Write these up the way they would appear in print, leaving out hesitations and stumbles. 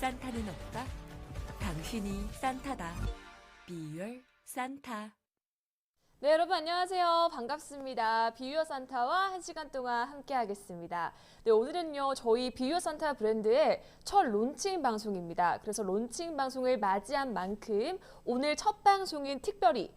산타는 없다. 당신이 산타다. 비유얼 산타. 네, 여러분 안녕하세요. 반갑습니다. 비유어 산타와 1시간 동안 함께 하겠습니다. 네, 오늘은요, 저희 비유어 산타 브랜드의 첫 론칭 방송입니다. 그래서 론칭 방송을 맞이한 만큼 오늘 첫 방송인 특별히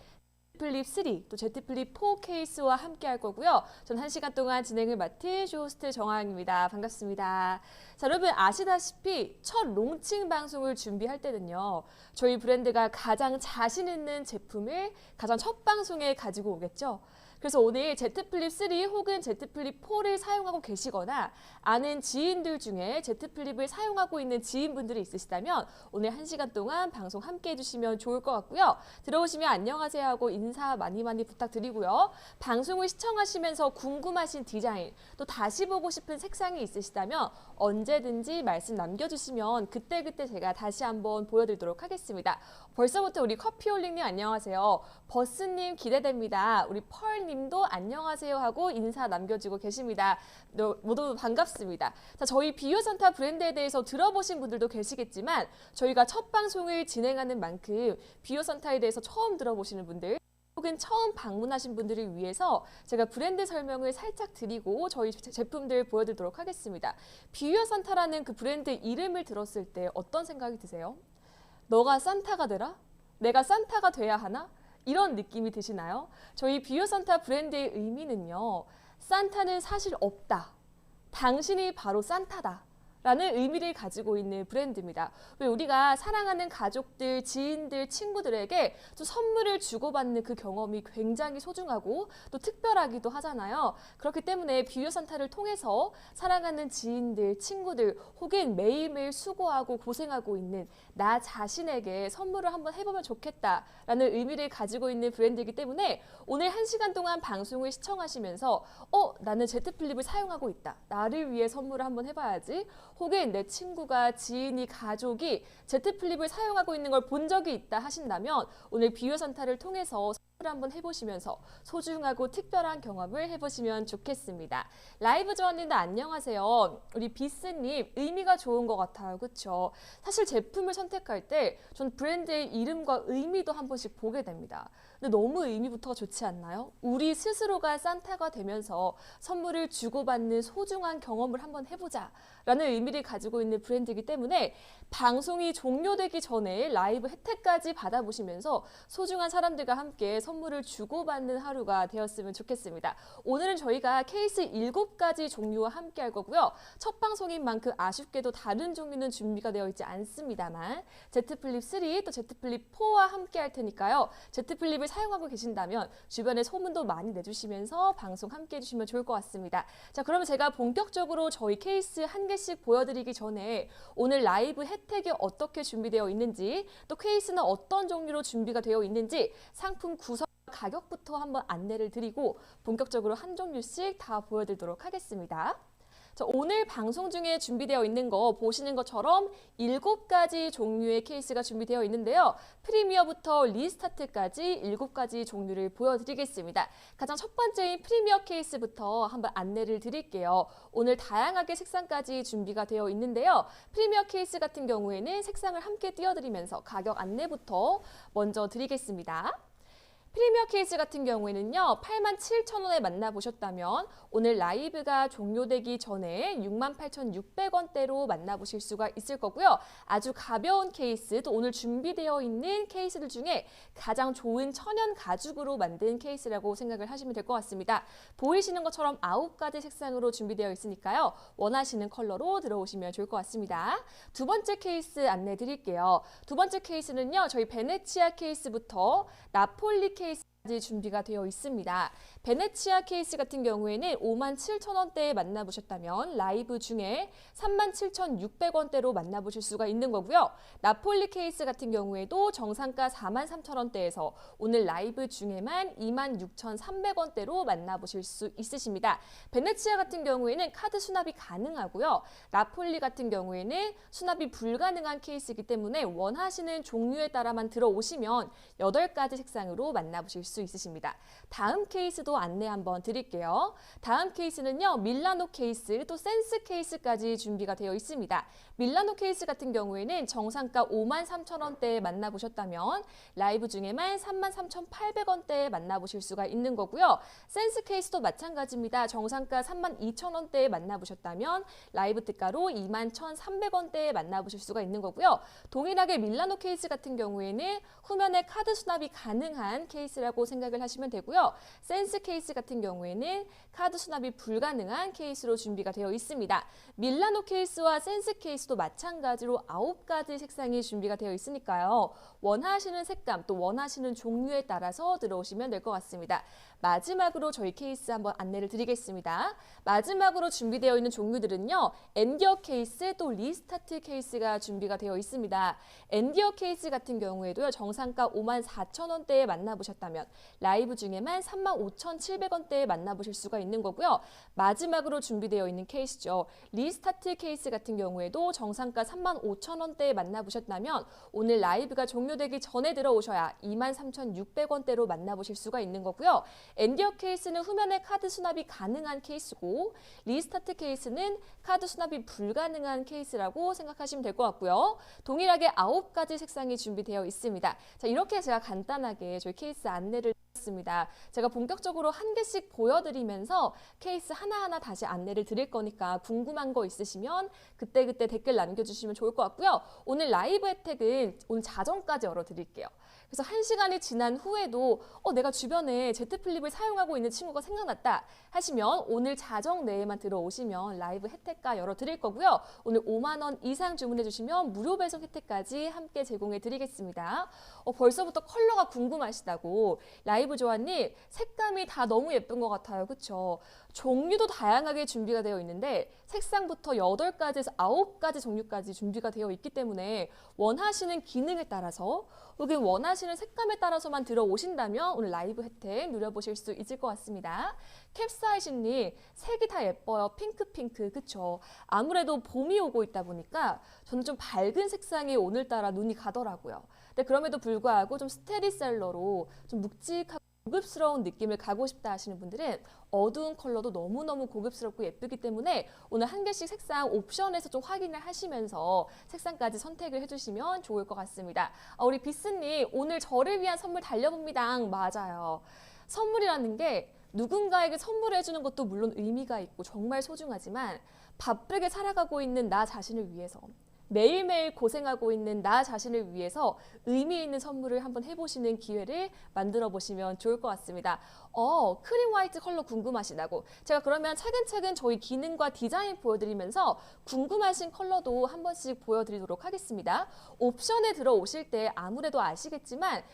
플립 3, 또 Z 플립 4 케이스와 함께 할 거고요. 전 1시간 동안 진행을 맡은 쇼호스트 정하영입니다. 반갑습니다. 자, 여러분 아시다시피 첫 론칭 방송을 준비할 때는요, 저희 브랜드가 가장 자신 있는 제품을 가장 첫 방송에 가지고 오겠죠. 그래서 오늘 Z 플립 3 혹은 Z 플립 4를 사용하고 계시거나 아는 지인들 중에 Z 플립을 사용하고 있는 지인분들이 있으시다면 오늘 1시간 동안 방송 함께 해주시면 좋을 것 같고요. 들어오시면 안녕하세요 하고 인사 많이 부탁드리고요. 방송을 시청하시면서 궁금하신 디자인, 또 다시 보고 싶은 색상이 있으시다면 언제든지 말씀 남겨주시면 그때그때 제가 다시 한번 보여드리도록 하겠습니다. 벌써부터 우리 커피홀릭님 안녕하세요. 버스님 기대됩니다. 우리 펄님도 안녕하세요 하고 인사 남겨주고 계십니다. 모두 반갑습니다. 자, 저희 비유어 산타 브랜드에 대해서 들어보신 분들도 계시겠지만 저희가 첫 방송을 진행하는 만큼 비유어 산타에 대해서 처음 들어보시는 분들 혹은 처음 방문하신 분들을 위해서 제가 브랜드 설명을 살짝 드리고 저희 제품들 보여드리도록 하겠습니다. 비유어 산타라는 그 브랜드 이름을 들었을 때 어떤 생각이 드세요? 너가 산타가 되라? 내가 산타가 돼야 하나? 이런 느낌이 드시나요? 저희 비유어 산타 브랜드의 의미는요, 산타는 사실 없다. 당신이 바로 산타다. 라는 의미를 가지고 있는 브랜드입니다. 왜 우리가 사랑하는 가족들, 지인들, 친구들에게 또 선물을 주고받는 그 경험이 굉장히 소중하고 또 특별하기도 하잖아요. 그렇기 때문에 비유어 산타를 통해서 사랑하는 지인들, 친구들 혹은 매일매일 수고하고 고생하고 있는 나 자신에게 선물을 한번 해보면 좋겠다라는 의미를 가지고 있는 브랜드이기 때문에 오늘 1시간 동안 방송을 시청하시면서 나는 Z 플립을 사용하고 있다. 나를 위해 선물을 한번 해봐야지. 혹은 내 친구가, 지인이, 가족이 Z 플립을 사용하고 있는 걸 본 적이 있다 하신다면 오늘 비유어 산타를 통해서 선물을 한번 해보시면서 소중하고 특별한 경험을 해보시면 좋겠습니다. 라이브 조언님도 안녕하세요. 우리 비스님 의미가 좋은 것 같아요. 그렇죠? 사실 제품을 선택할 때 전 브랜드의 이름과 의미도 한 번씩 보게 됩니다. 근데 너무 의미부터가 좋지 않나요? 우리 스스로가 산타가 되면서 선물을 주고받는 소중한 경험을 한번 해보자 라는 의미를 가지고 있는 브랜드이기 때문에 방송이 종료되기 전에 라이브 혜택까지 받아보시면서 소중한 사람들과 함께 선물을 주고받는 하루가 되었으면 좋겠습니다. 오늘은 저희가 케이스 7가지 종류와 함께 할 거고요. 첫 방송인 만큼 아쉽게도 다른 종류는 준비가 되어 있지 않습니다만 Z 플립 3 또 Z 플립 4와 함께 할 테니까요. Z 플립을 사용하고 계신다면 주변에 소문도 많이 내주시면서 방송 함께 해주시면 좋을 것 같습니다. 자, 그러면 제가 본격적으로 저희 케이스 한 개씩 보여드리기 전에 오늘 라이브 혜택이 어떻게 준비되어 있는지 또 케이스는 어떤 종류로 준비가 되어 있는지 상품 구성 가격부터 한번 안내를 드리고 본격적으로 한 종류씩 다 보여드리도록 하겠습니다. 자, 오늘 방송 중에 준비되어 있는 거 보시는 것처럼 7가지 종류의 케이스가 준비되어 있는데요. 프리미어부터 리스타트까지 7가지 종류를 보여드리겠습니다. 가장 첫 번째인 프리미어 케이스부터 한번 안내를 드릴게요. 오늘 다양하게 색상까지 준비가 되어 있는데요. 프리미어 케이스 같은 경우에는 색상을 함께 띄워드리면서 가격 안내부터 먼저 드리겠습니다. 프리미어 케이스 같은 경우에는요, 87,000원에 만나보셨다면 오늘 라이브가 종료되기 전에 68,600원대로 만나보실 수가 있을 거고요. 아주 가벼운 케이스, 또 오늘 준비되어 있는 케이스들 중에 가장 좋은 천연 가죽으로 만든 케이스라고 생각을 하시면 될 것 같습니다. 보이시는 것처럼 9가지 색상으로 준비되어 있으니까요. 원하시는 컬러로 들어오시면 좋을 것 같습니다. 두 번째 케이스 안내 드릴게요. 두 번째 케이스는요, 저희 베네치아 케이스부터 나폴리 케이스까지 준비가 되어 있습니다. 베네치아 케이스 같은 경우에는 57,000원대에 만나보셨다면 라이브 중에 37,600원대로 만나보실 수가 있는 거고요. 나폴리 케이스 같은 경우에도 정상가 43,000원대에서 오늘 라이브 중에만 26,300원대로 만나보실 수 있으십니다. 베네치아 같은 경우에는 카드 수납이 가능하고요. 나폴리 같은 경우에는 수납이 불가능한 케이스이기 때문에 원하시는 종류에 따라만 들어오시면 8가지 색상으로 만나보실 수 있으십니다. 다음 케이스도 안내 한번 드릴게요. 다음 케이스는요, 밀라노 케이스 또 센스 케이스까지 준비가 되어 있습니다. 밀라노 케이스 같은 경우에는 정상가 53,000원대에 만나보셨다면 라이브 중에만 33,800원대에 만나보실 수가 있는 거고요. 센스 케이스도 마찬가지입니다. 정상가 32,000원대에 만나보셨다면 라이브 특가로 21,300원대에 만나보실 수가 있는 거고요. 동일하게 밀라노 케이스 같은 경우에는 후면에 카드 수납이 가능한 케이스라고 생각을 하시면 되고요. 센스 케이스 같은 경우에는 카드 수납이 불가능한 케이스로 준비가 되어 있습니다. 밀라노 케이스와 센스 케이스도 마찬가지로 9가지 색상이 준비가 되어 있으니까요. 원하시는 색감 또 원하시는 종류에 따라서 들어오시면 될 것 같습니다. 마지막으로 저희 케이스 한번 안내를 드리겠습니다. 마지막으로 준비되어 있는 종류들은요, 엔디어 케이스 또 리스타트 케이스가 준비가 되어 있습니다. 엔디어 케이스 같은 경우에도요, 정상가 54,000원대에 만나보셨다면 라이브 중에만 35,700원대에 만나보실 수가 있는 거고요. 마지막으로 준비되어 있는 케이스죠. 리스타트 케이스 같은 경우에도 정상가 35,000원대에 만나보셨다면 오늘 라이브가 종료되기 전에 들어오셔야 23,600원대로 만나보실 수가 있는 거고요. 엔디어 케이스는 후면에 카드 수납이 가능한 케이스고 리스타트 케이스는 카드 수납이 불가능한 케이스라고 생각하시면 될 것 같고요. 동일하게 9가지 색상이 준비되어 있습니다. 자, 이렇게 제가 간단하게 저희 케이스 안내를 드렸습니다. 제가 본격적으로 한 개씩 보여드리면서 케이스 하나하나 다시 안내를 드릴 거니까 궁금한 거 있으시면 그때그때 댓글 남겨주시면 좋을 것 같고요. 오늘 라이브 혜택은 오늘 자정까지 열어드릴게요. 그래서 1시간이 지난 후에도 내가 주변에 제트플립을 사용하고 있는 친구가 생각났다 하시면 오늘 자정 내에만 들어오시면 라이브 혜택가 열어드릴 거고요. 오늘 5만 원 이상 주문해 주시면 무료 배송 혜택까지 함께 제공해 드리겠습니다. 벌써부터 컬러가 궁금하시다고. 라이브 조아님, 색감이 다 너무 예쁜 것 같아요. 그쵸? 종류도 다양하게 준비가 되어 있는데 색상부터 8가지에서 9가지 종류까지 준비가 되어 있기 때문에 원하시는 기능에 따라서 혹은 원하시는 색감에 따라서만 들어오신다면 오늘 라이브 혜택 누려보실 수 있을 것 같습니다. 캡사이신님, 색이 다 예뻐요. 핑크, 그쵸? 아무래도 봄이 오고 있다 보니까 저는 좀 밝은 색상에 오늘따라 눈이 가더라고요. 근데 그럼에도 불구하고 좀 스테디셀러로 좀 묵직하고 고급스러운 느낌을 가고 싶다 하시는 분들은 어두운 컬러도 너무너무 고급스럽고 예쁘기 때문에 오늘 한 개씩 색상 옵션에서 좀 확인을 하시면서 색상까지 선택을 해주시면 좋을 것 같습니다. 우리 비스님, 오늘 저를 위한 선물 달려봅니다. 맞아요. 선물이라는 게 누군가에게 선물을 해주는 것도 물론 의미가 있고 정말 소중하지만 바쁘게 살아가고 있는 나 자신을 위해서 매일매일 고생하고 있는 나 자신을 위해서 의미 있는 선물을 한번 해보시는 기회를 만들어 보시면 좋을 것 같습니다. 크림 화이트 컬러 궁금하시다고. 제가 그러면 차근차근 저희 기능과 디자인 보여드리면서 궁금하신 컬러도 한 번씩 보여드리도록 하겠습니다. 옵션에 들어오실 때 아무래도 아시겠지만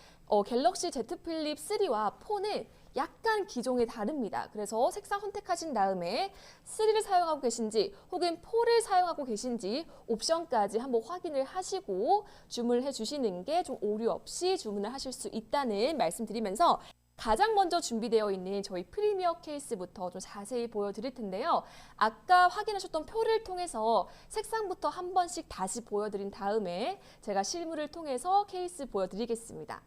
갤럭시 Z 플립 3와 4는 약간 기종이 다릅니다. 그래서 색상 선택하신 다음에 3를 사용하고 계신지 혹은 4를 사용하고 계신지 옵션까지 한번 확인을 하시고 주문을 해주시는 게 좀 오류 없이 주문을 하실 수 있다는 말씀드리면서 가장 먼저 준비되어 있는 저희 프리미어 케이스부터 좀 자세히 보여드릴 텐데요. 아까 확인하셨던 표를 통해서 색상부터 한 번씩 다시 보여드린 다음에 제가 실물을 통해서 케이스 보여드리겠습니다.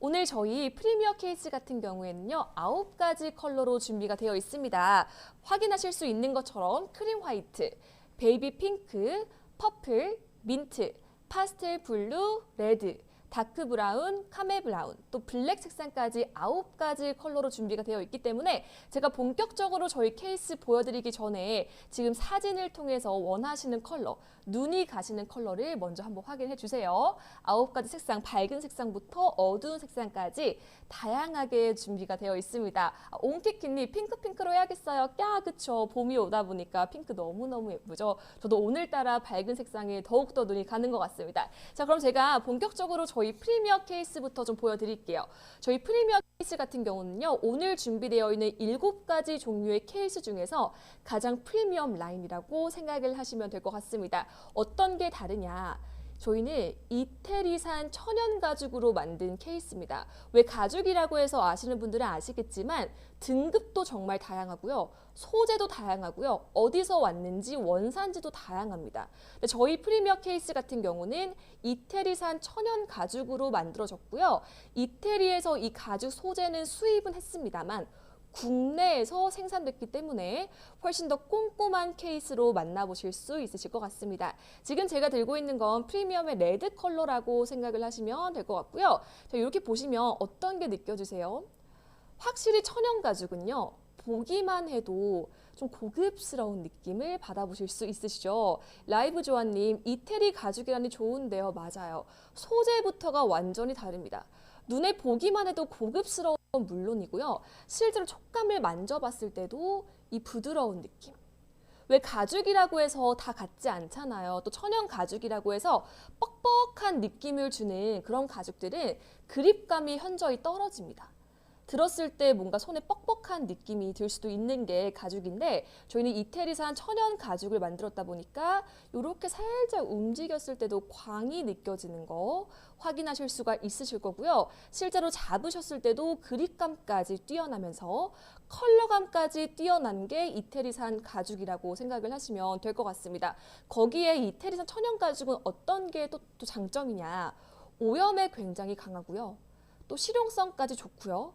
오늘 저희 프리미어 케이스 같은 경우에는요, 9가지 컬러로 준비가 되어 있습니다. 확인하실 수 있는 것처럼 크림 화이트, 베이비 핑크, 퍼플, 민트, 파스텔 블루, 레드, 다크 브라운, 카멜 브라운, 또 블랙 색상까지 9가지 컬러로 준비가 되어 있기 때문에 제가 본격적으로 저희 케이스 보여드리기 전에 지금 사진을 통해서 원하시는 컬러, 눈이 가시는 컬러를 먼저 한번 확인해 주세요. 9가지 색상, 밝은 색상부터 어두운 색상까지 다양하게 준비가 되어 있습니다. 옹키키님 핑크로 해야겠어요. 그쵸. 봄이 오다 보니까 핑크 너무너무 예쁘죠. 저도 오늘따라 밝은 색상에 더욱더 눈이 가는 것 같습니다. 자, 그럼 제가 본격적으로 저희 프리미어 케이스부터 좀 보여드릴게요. 저희 프리미어 케이스 같은 경우는요, 오늘 준비되어 있는 7가지 종류의 케이스 중에서 가장 프리미엄 라인이라고 생각을 하시면 될 것 같습니다. 어떤 게 다르냐? 저희는 이태리산 천연 가죽으로 만든 케이스입니다. 왜 가죽이라고 해서 아시는 분들은 아시겠지만 등급도 정말 다양하고요. 소재도 다양하고요. 어디서 왔는지 원산지도 다양합니다. 근데 저희 프리미어 케이스 같은 경우는 이태리산 천연 가죽으로 만들어졌고요. 이태리에서 이 가죽 소재는 수입은 했습니다만 국내에서 생산됐기 때문에 훨씬 더 꼼꼼한 케이스로 만나보실 수 있으실 것 같습니다. 지금 제가 들고 있는 건 프리미엄의 레드 컬러라고 생각을 하시면 될 것 같고요. 자, 이렇게 보시면 어떤 게 느껴지세요? 확실히 천연 가죽은요, 보기만 해도 좀 고급스러운 느낌을 받아보실 수 있으시죠? 라이브 조아님, 이태리 가죽이라니 좋은데요. 맞아요. 소재부터가 완전히 다릅니다. 눈에 보기만 해도 고급스러운 건 물론이고요. 실제로 촉감을 만져봤을 때도 이 부드러운 느낌. 왜 가죽이라고 해서 다 같지 않잖아요. 또 천연 가죽이라고 해서 뻑뻑한 느낌을 주는 그런 가죽들은 그립감이 현저히 떨어집니다. 들었을 때 뭔가 손에 뻑뻑한 느낌이 들 수도 있는 게 가죽인데 저희는 이태리산 천연 가죽을 만들었다 보니까 이렇게 살짝 움직였을 때도 광이 느껴지는 거 확인하실 수가 있으실 거고요. 실제로 잡으셨을 때도 그립감까지 뛰어나면서 컬러감까지 뛰어난 게 이태리산 가죽이라고 생각을 하시면 될 것 같습니다. 거기에 이태리산 천연 가죽은 어떤 게 또 장점이냐. 오염에 굉장히 강하고요. 또 실용성까지 좋고요.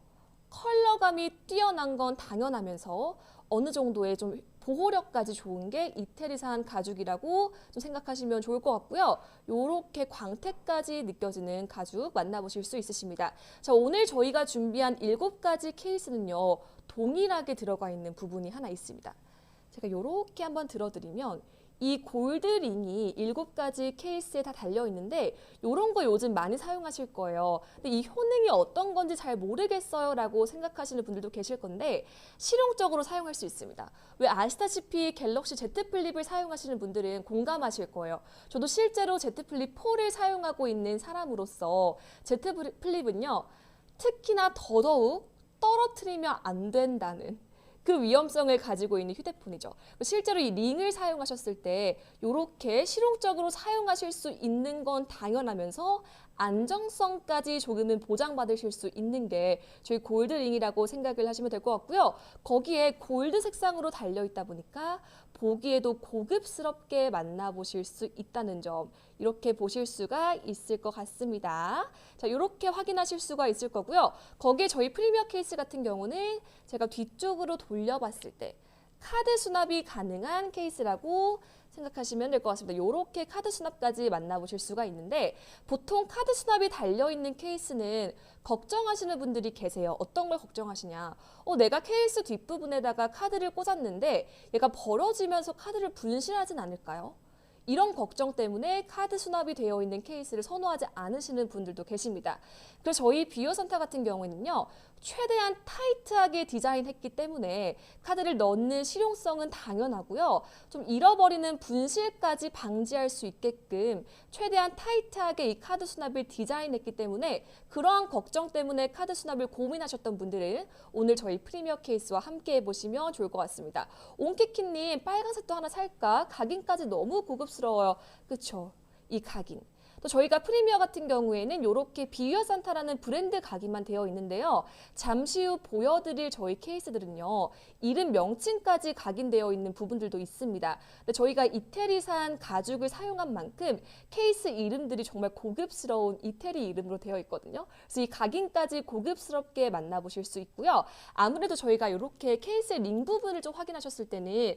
컬러감이 뛰어난 건 당연하면서 어느 정도의 좀 보호력까지 좋은 게 이태리산 가죽이라고 좀 생각하시면 좋을 것 같고요. 이렇게 광택까지 느껴지는 가죽 만나보실 수 있으십니다. 자, 오늘 저희가 준비한 7가지 케이스는요, 동일하게 들어가 있는 부분이 하나 있습니다. 제가 이렇게 한번 들어드리면 이 골드링이 7가지 케이스에 다 달려있는데 이런 거 요즘 많이 사용하실 거예요. 근데 이 효능이 어떤 건지 잘 모르겠어요 라고 생각하시는 분들도 계실 건데 실용적으로 사용할 수 있습니다. 왜 아시다시피 갤럭시 Z 플립을 사용하시는 분들은 공감하실 거예요. 저도 실제로 Z 플립 4를 사용하고 있는 사람으로서 Z 플립은요, 특히나 더더욱 떨어뜨리면 안 된다는 그 위험성을 가지고 있는 휴대폰이죠. 실제로 이 링을 사용하셨을 때 이렇게 실용적으로 사용하실 수 있는 건 당연하면서 안정성까지 조금은 보장받으실 수 있는 게 저희 골드링이라고 생각을 하시면 될 것 같고요. 거기에 골드 색상으로 달려있다 보니까 보기에도 고급스럽게 만나보실 수 있다는 점, 이렇게 보실 수가 있을 것 같습니다. 자, 이렇게 확인하실 수가 있을 거고요. 거기에 저희 프리미어 케이스 같은 경우는 제가 뒤쪽으로 돌려봤을 때 카드 수납이 가능한 케이스라고 생각하시면 될 것 같습니다. 이렇게 카드 수납까지 만나보실 수가 있는데 보통 카드 수납이 달려있는 케이스는 걱정하시는 분들이 계세요. 어떤 걸 걱정하시냐. 내가 케이스 뒷부분에다가 카드를 꽂았는데 얘가 벌어지면서 카드를 분실하진 않을까요? 이런 걱정 때문에 카드 수납이 되어 있는 케이스를 선호하지 않으시는 분들도 계십니다. 그래서 저희 비오 산타 같은 경우에는요, 최대한 타이트하게 디자인했기 때문에 카드를 넣는 실용성은 당연하고요. 좀 잃어버리는 분실까지 방지할 수 있게끔 최대한 타이트하게 이 카드 수납을 디자인했기 때문에 그러한 걱정 때문에 카드 수납을 고민하셨던 분들은 오늘 저희 프리미어 케이스와 함께 해보시면 좋을 것 같습니다. 옹키키님, 빨간색도 하나 살까? 각인까지 너무 고급스러워요. 그쵸? 이 각인. 또 저희가 프리미어 같은 경우에는 이렇게 비유어 산타라는 브랜드 각인만 되어 있는데요. 잠시 후 보여드릴 저희 케이스들은요, 이름 명칭까지 각인되어 있는 부분들도 있습니다. 근데 저희가 이태리산 가죽을 사용한 만큼 케이스 이름들이 정말 고급스러운 이태리 이름으로 되어 있거든요. 그래서 이 각인까지 고급스럽게 만나보실 수 있고요. 아무래도 저희가 이렇게 케이스의 링 부분을 좀 확인하셨을 때는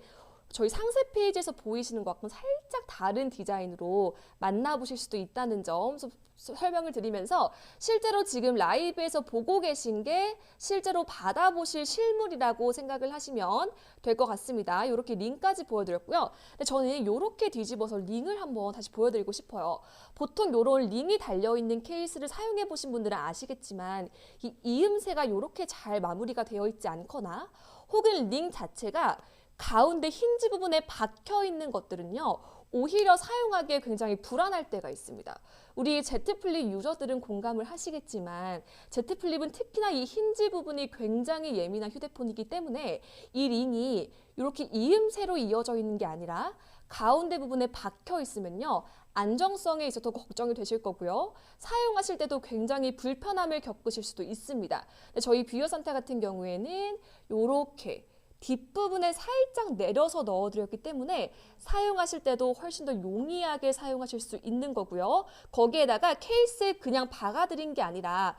저희 상세 페이지에서 보이시는 것과는 살짝 다른 디자인으로 만나보실 수도 있다는 점 설명을 드리면서 실제로 지금 라이브에서 보고 계신 게 실제로 받아보실 실물이라고 생각을 하시면 될 것 같습니다. 이렇게 링까지 보여드렸고요. 근데 저는 이렇게 뒤집어서 링을 한번 다시 보여드리고 싶어요. 보통 이런 링이 달려있는 케이스를 사용해 보신 분들은 아시겠지만 이 이음새가 이렇게 잘 마무리가 되어 있지 않거나 혹은 링 자체가 가운데 힌지 부분에 박혀 있는 것들은요, 오히려 사용하기에 굉장히 불안할 때가 있습니다. 우리 Z 플립 유저들은 공감을 하시겠지만 Z 플립은 특히나 이 힌지 부분이 굉장히 예민한 휴대폰이기 때문에 이 링이 이렇게 이음새로 이어져 있는 게 아니라 가운데 부분에 박혀 있으면요, 안정성에 있어서 걱정이 되실 거고요. 사용하실 때도 굉장히 불편함을 겪으실 수도 있습니다. 근데 저희 뷰어 산타 같은 경우에는 이렇게 뒷부분에 살짝 내려서 넣어드렸기 때문에 사용하실 때도 훨씬 더 용이하게 사용하실 수 있는 거고요. 거기에다가 케이스에 그냥 박아드린 게 아니라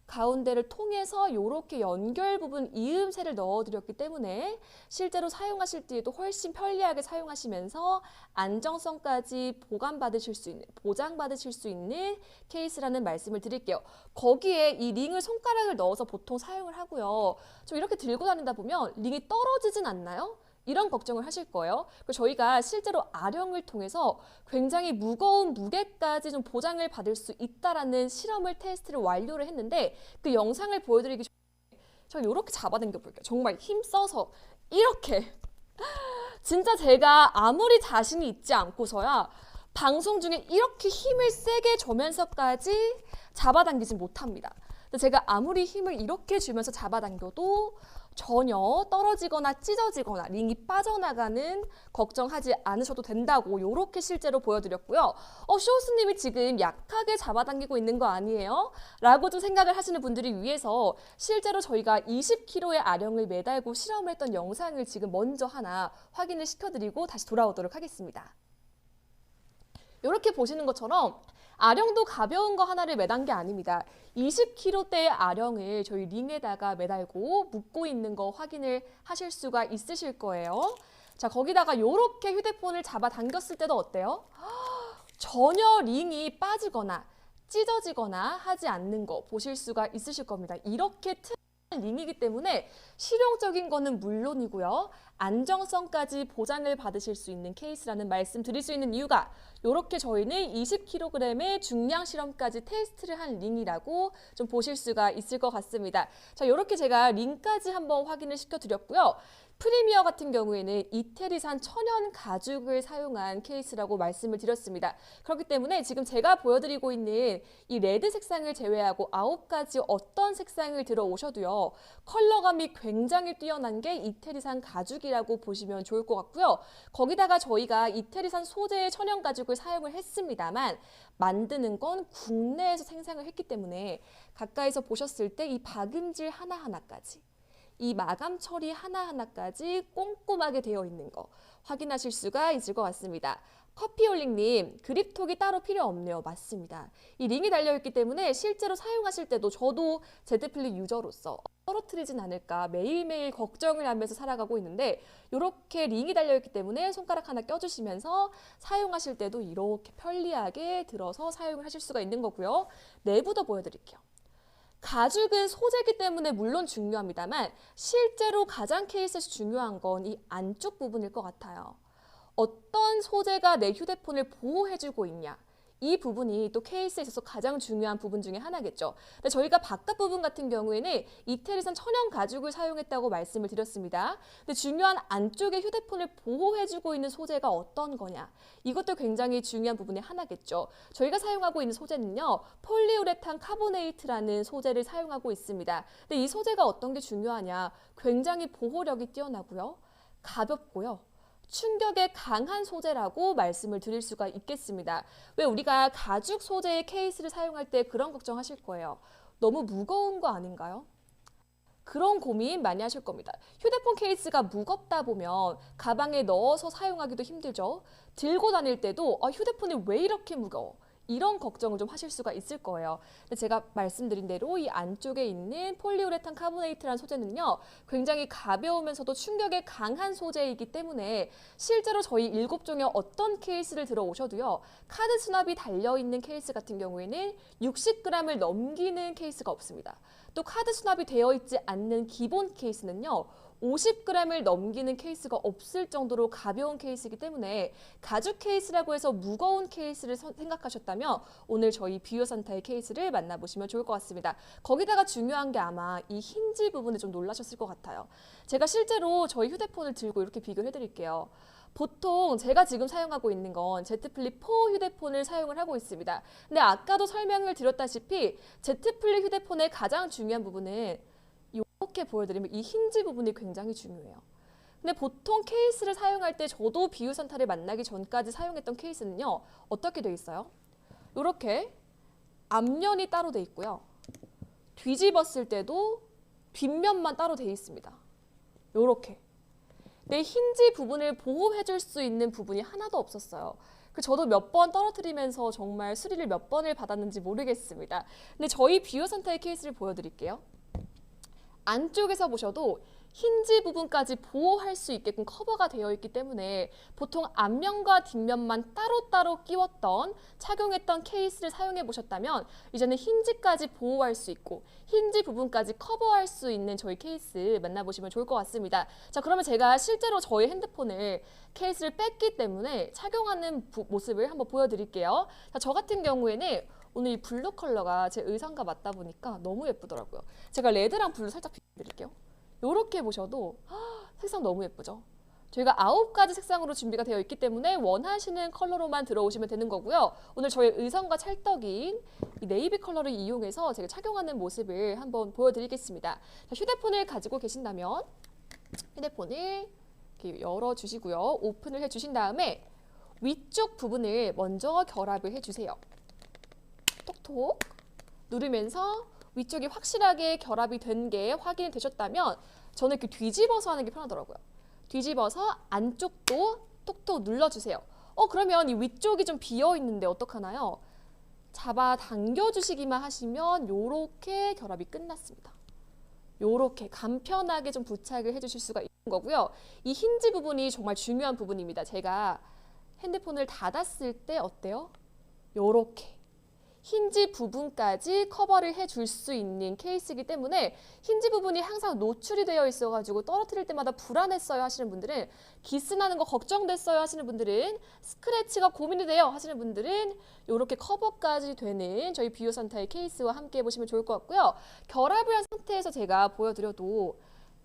가운데를 통해서 이렇게 연결 부분 이음새를 넣어드렸기 때문에 실제로 사용하실 때에도 훨씬 편리하게 사용하시면서 안정성까지 보장받으실 수 있는 케이스라는 말씀을 드릴게요. 거기에 이 링을 손가락을 넣어서 보통 사용을 하고요. 좀 이렇게 들고 다니다 보면 링이 떨어지진 않나요? 이런 걱정을 하실 거예요. 저희가 실제로 아령을 통해서 굉장히 무거운 무게까지 좀 보장을 받을 수 있다라는 실험을 테스트를 완료를 했는데 그 영상을 보여드리기 전에 저 이렇게 잡아당겨 볼게요. 정말 힘써서 이렇게 진짜 제가 아무리 자신이 있지 않고서야 방송 중에 이렇게 힘을 세게 주면서까지 잡아당기진 못합니다. 제가 아무리 힘을 이렇게 주면서 잡아당겨도 전혀 떨어지거나 찢어지거나 링이 빠져나가는 걱정하지 않으셔도 된다고 이렇게 실제로 보여드렸고요. 쇼호스님이 지금 약하게 잡아당기고 있는 거 아니에요? 라고 좀 생각을 하시는 분들을 위해서 실제로 저희가 20kg의 아령을 매달고 실험을 했던 영상을 지금 먼저 하나 확인을 시켜드리고 다시 돌아오도록 하겠습니다. 이렇게 보시는 것처럼 아령도 가벼운 거 하나를 매단 게 아닙니다. 20kg대의 아령을 저희 링에다가 매달고 묶고 있는 거 확인을 하실 수가 있으실 거예요. 자, 거기다가 이렇게 휴대폰을 잡아 당겼을 때도 어때요? 전혀 링이 빠지거나 찢어지거나 하지 않는 거 보실 수가 있으실 겁니다. 이렇게 링이기 때문에 실용적인 거는 물론이고요. 안정성까지 보장을 받으실 수 있는 케이스라는 말씀 드릴 수 있는 이유가 이렇게 저희는 20kg의 중량 실험까지 테스트를 한 링이라고 좀 보실 수가 있을 것 같습니다. 자, 이렇게 제가 링까지 한번 확인을 시켜드렸고요. 프리미어 같은 경우에는 이태리산 천연 가죽을 사용한 케이스라고 말씀을 드렸습니다. 그렇기 때문에 지금 제가 보여드리고 있는 이 레드 색상을 제외하고 9가지 어떤 색상을 들어오셔도요. 컬러감이 굉장히 뛰어난 게 이태리산 가죽이라고 보시면 좋을 것 같고요. 거기다가 저희가 이태리산 소재의 천연 가죽을 사용을 했습니다만 만드는 건 국내에서 생산을 했기 때문에 가까이서 보셨을 때 이 박음질 하나하나까지 이 마감 처리 하나하나까지 꼼꼼하게 되어 있는 거 확인하실 수가 있을 것 같습니다. 커피홀릭님, 그립톡이 따로 필요 없네요. 맞습니다. 이 링이 달려있기 때문에 실제로 사용하실 때도 저도 Z플립 유저로서 떨어뜨리진 않을까 매일매일 걱정을 하면서 살아가고 있는데 이렇게 링이 달려있기 때문에 손가락 하나 껴주시면서 사용하실 때도 이렇게 편리하게 들어서 사용을 하실 수가 있는 거고요. 내부도 보여드릴게요. 가죽은 소재이기 때문에 물론 중요합니다만 실제로 가장 케이스에서 중요한 건 이 안쪽 부분일 것 같아요. 어떤 소재가 내 휴대폰을 보호해주고 있냐. 이 부분이 또 케이스에 있어서 가장 중요한 부분 중에 하나겠죠. 근데 저희가 바깥 부분 같은 경우에는 이태리산 천연 가죽을 사용했다고 말씀을 드렸습니다. 근데 중요한 안쪽에 휴대폰을 보호해주고 있는 소재가 어떤 거냐. 이것도 굉장히 중요한 부분의 하나겠죠. 저희가 사용하고 있는 소재는요. 폴리우레탄 카보네이트라는 소재를 사용하고 있습니다. 근데 이 소재가 어떤 게 중요하냐. 굉장히 보호력이 뛰어나고요. 가볍고요. 충격에 강한 소재라고 말씀을 드릴 수가 있겠습니다. 왜 우리가 가죽 소재의 케이스를 사용할 때 그런 걱정하실 거예요. 너무 무거운 거 아닌가요? 그런 고민 많이 하실 겁니다. 휴대폰 케이스가 무겁다 보면 가방에 넣어서 사용하기도 힘들죠. 들고 다닐 때도 휴대폰이 왜 이렇게 무거워? 이런 걱정을 좀 하실 수가 있을 거예요. 근데 제가 말씀드린 대로 이 안쪽에 있는 폴리우레탄 카보네이트라는 소재는요, 굉장히 가벼우면서도 충격에 강한 소재이기 때문에 실제로 저희 7종의 어떤 케이스를 들어오셔도요, 카드 수납이 달려있는 케이스 같은 경우에는 60g을 넘기는 케이스가 없습니다. 또 카드 수납이 되어 있지 않는 기본 케이스는요, 50g을 넘기는 케이스가 없을 정도로 가벼운 케이스이기 때문에 가죽 케이스라고 해서 무거운 케이스를 생각하셨다면 오늘 저희 비오 산타의 케이스를 만나보시면 좋을 것 같습니다. 거기다가 중요한 게 아마 이 힌지 부분에 좀 놀라셨을 것 같아요. 제가 실제로 저희 휴대폰을 들고 이렇게 비교를 해드릴게요. 보통 제가 지금 사용하고 있는 건 Z 플립 4 휴대폰을 사용을 하고 있습니다. 근데 아까도 설명을 드렸다시피 Z 플립 휴대폰의 가장 중요한 부분은 이렇게 보여드리면 이 힌지 부분이 굉장히 중요해요. 근데 보통 케이스를 사용할 때 저도 비유 산타를 만나기 전까지 사용했던 케이스는요. 어떻게 돼 있어요? 이렇게 앞면이 따로 돼 있고요. 뒤집었을 때도 뒷면만 따로 돼 있습니다. 이렇게. 내 힌지 부분을 보호해줄 수 있는 부분이 하나도 없었어요. 저도 몇 번 떨어뜨리면서 정말 수리를 몇 번을 받았는지 모르겠습니다. 근데 저희 비오 산타의 케이스를 보여드릴게요. 안쪽에서 보셔도 힌지 부분까지 보호할 수 있게끔 커버가 되어 있기 때문에 보통 앞면과 뒷면만 따로따로 끼웠던 착용했던 케이스를 사용해 보셨다면 이제는 힌지까지 보호할 수 있고 힌지 부분까지 커버할 수 있는 저희 케이스 만나보시면 좋을 것 같습니다. 자, 그러면 제가 실제로 저희 핸드폰을 케이스를 뺐기 때문에 착용하는 모습을 한번 보여드릴게요. 자, 저 같은 경우에는 오늘 이 블루 컬러가 제 의상과 맞다 보니까 너무 예쁘더라고요. 제가 레드랑 블루 살짝 비교드릴게요. 이렇게 보셔도 색상 너무 예쁘죠? 저희가 9가지 색상으로 준비가 되어 있기 때문에 원하시는 컬러로만 들어오시면 되는 거고요. 오늘 저의 의상과 찰떡인 이 네이비 컬러를 이용해서 제가 착용하는 모습을 한번 보여드리겠습니다. 자, 휴대폰을 가지고 계신다면 휴대폰을 이렇게 열어주시고요. 오픈을 해주신 다음에 위쪽 부분을 먼저 결합을 해주세요. 톡톡 누르면서 위쪽이 확실하게 결합이 된 게 확인이 되셨다면 저는 이렇게 뒤집어서 하는 게 편하더라고요. 뒤집어서 안쪽도 톡톡 눌러주세요. 그러면 이 위쪽이 좀 비어 있는데 어떡하나요? 잡아 당겨주시기만 하시면 이렇게 결합이 끝났습니다. 이렇게 간편하게 좀 부착을 해주실 수가 있는 거고요. 이 힌지 부분이 정말 중요한 부분입니다. 제가 핸드폰을 닫았을 때 어때요? 이렇게 힌지 부분까지 커버를 해줄 수 있는 케이스이기 때문에 힌지 부분이 항상 노출이 되어 있어가지고 떨어뜨릴 때마다 불안했어요 하시는 분들은, 기스나는 거 걱정됐어요 하시는 분들은, 스크래치가 고민이 돼요 하시는 분들은 이렇게 커버까지 되는 저희 비오 산타의 케이스와 함께 해보시면 좋을 것 같고요. 결합을 한 상태에서 제가 보여드려도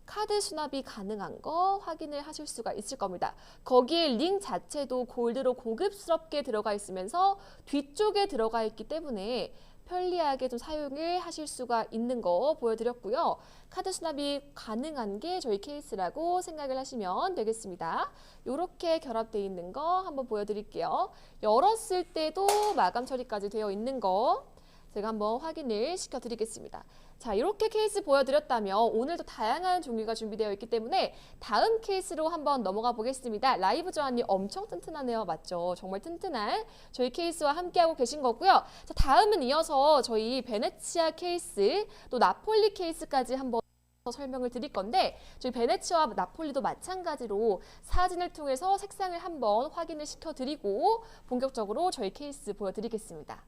카드 수납이 가능한 거 확인을 하실 수가 있을 겁니다. 거기에 링 자체도 골드로 고급스럽게 들어가 있으면서 뒤쪽에 들어가 있기 때문에 편리하게 좀 사용을 하실 수가 있는 거 보여드렸고요. 카드 수납이 가능한 게 저희 케이스라고 생각을 하시면 되겠습니다. 이렇게 결합되어 있는 거 한번 보여드릴게요. 열었을 때도 마감 처리까지 되어 있는 거 제가 한번 확인을 시켜드리겠습니다. 자, 이렇게 케이스 보여드렸다면 오늘도 다양한 종류가 준비되어 있기 때문에 다음 케이스로 한번 넘어가 보겠습니다. 라이브 조안이 엄청 튼튼하네요. 맞죠? 정말 튼튼한 저희 케이스와 함께하고 계신 거고요. 자, 다음은 이어서 저희 베네치아 케이스, 또 나폴리 케이스까지 한번 설명을 드릴 건데, 저희 베네치아와 나폴리도 마찬가지로 사진을 통해서 색상을 한번 확인을 시켜드리고 본격적으로 저희 케이스 보여드리겠습니다.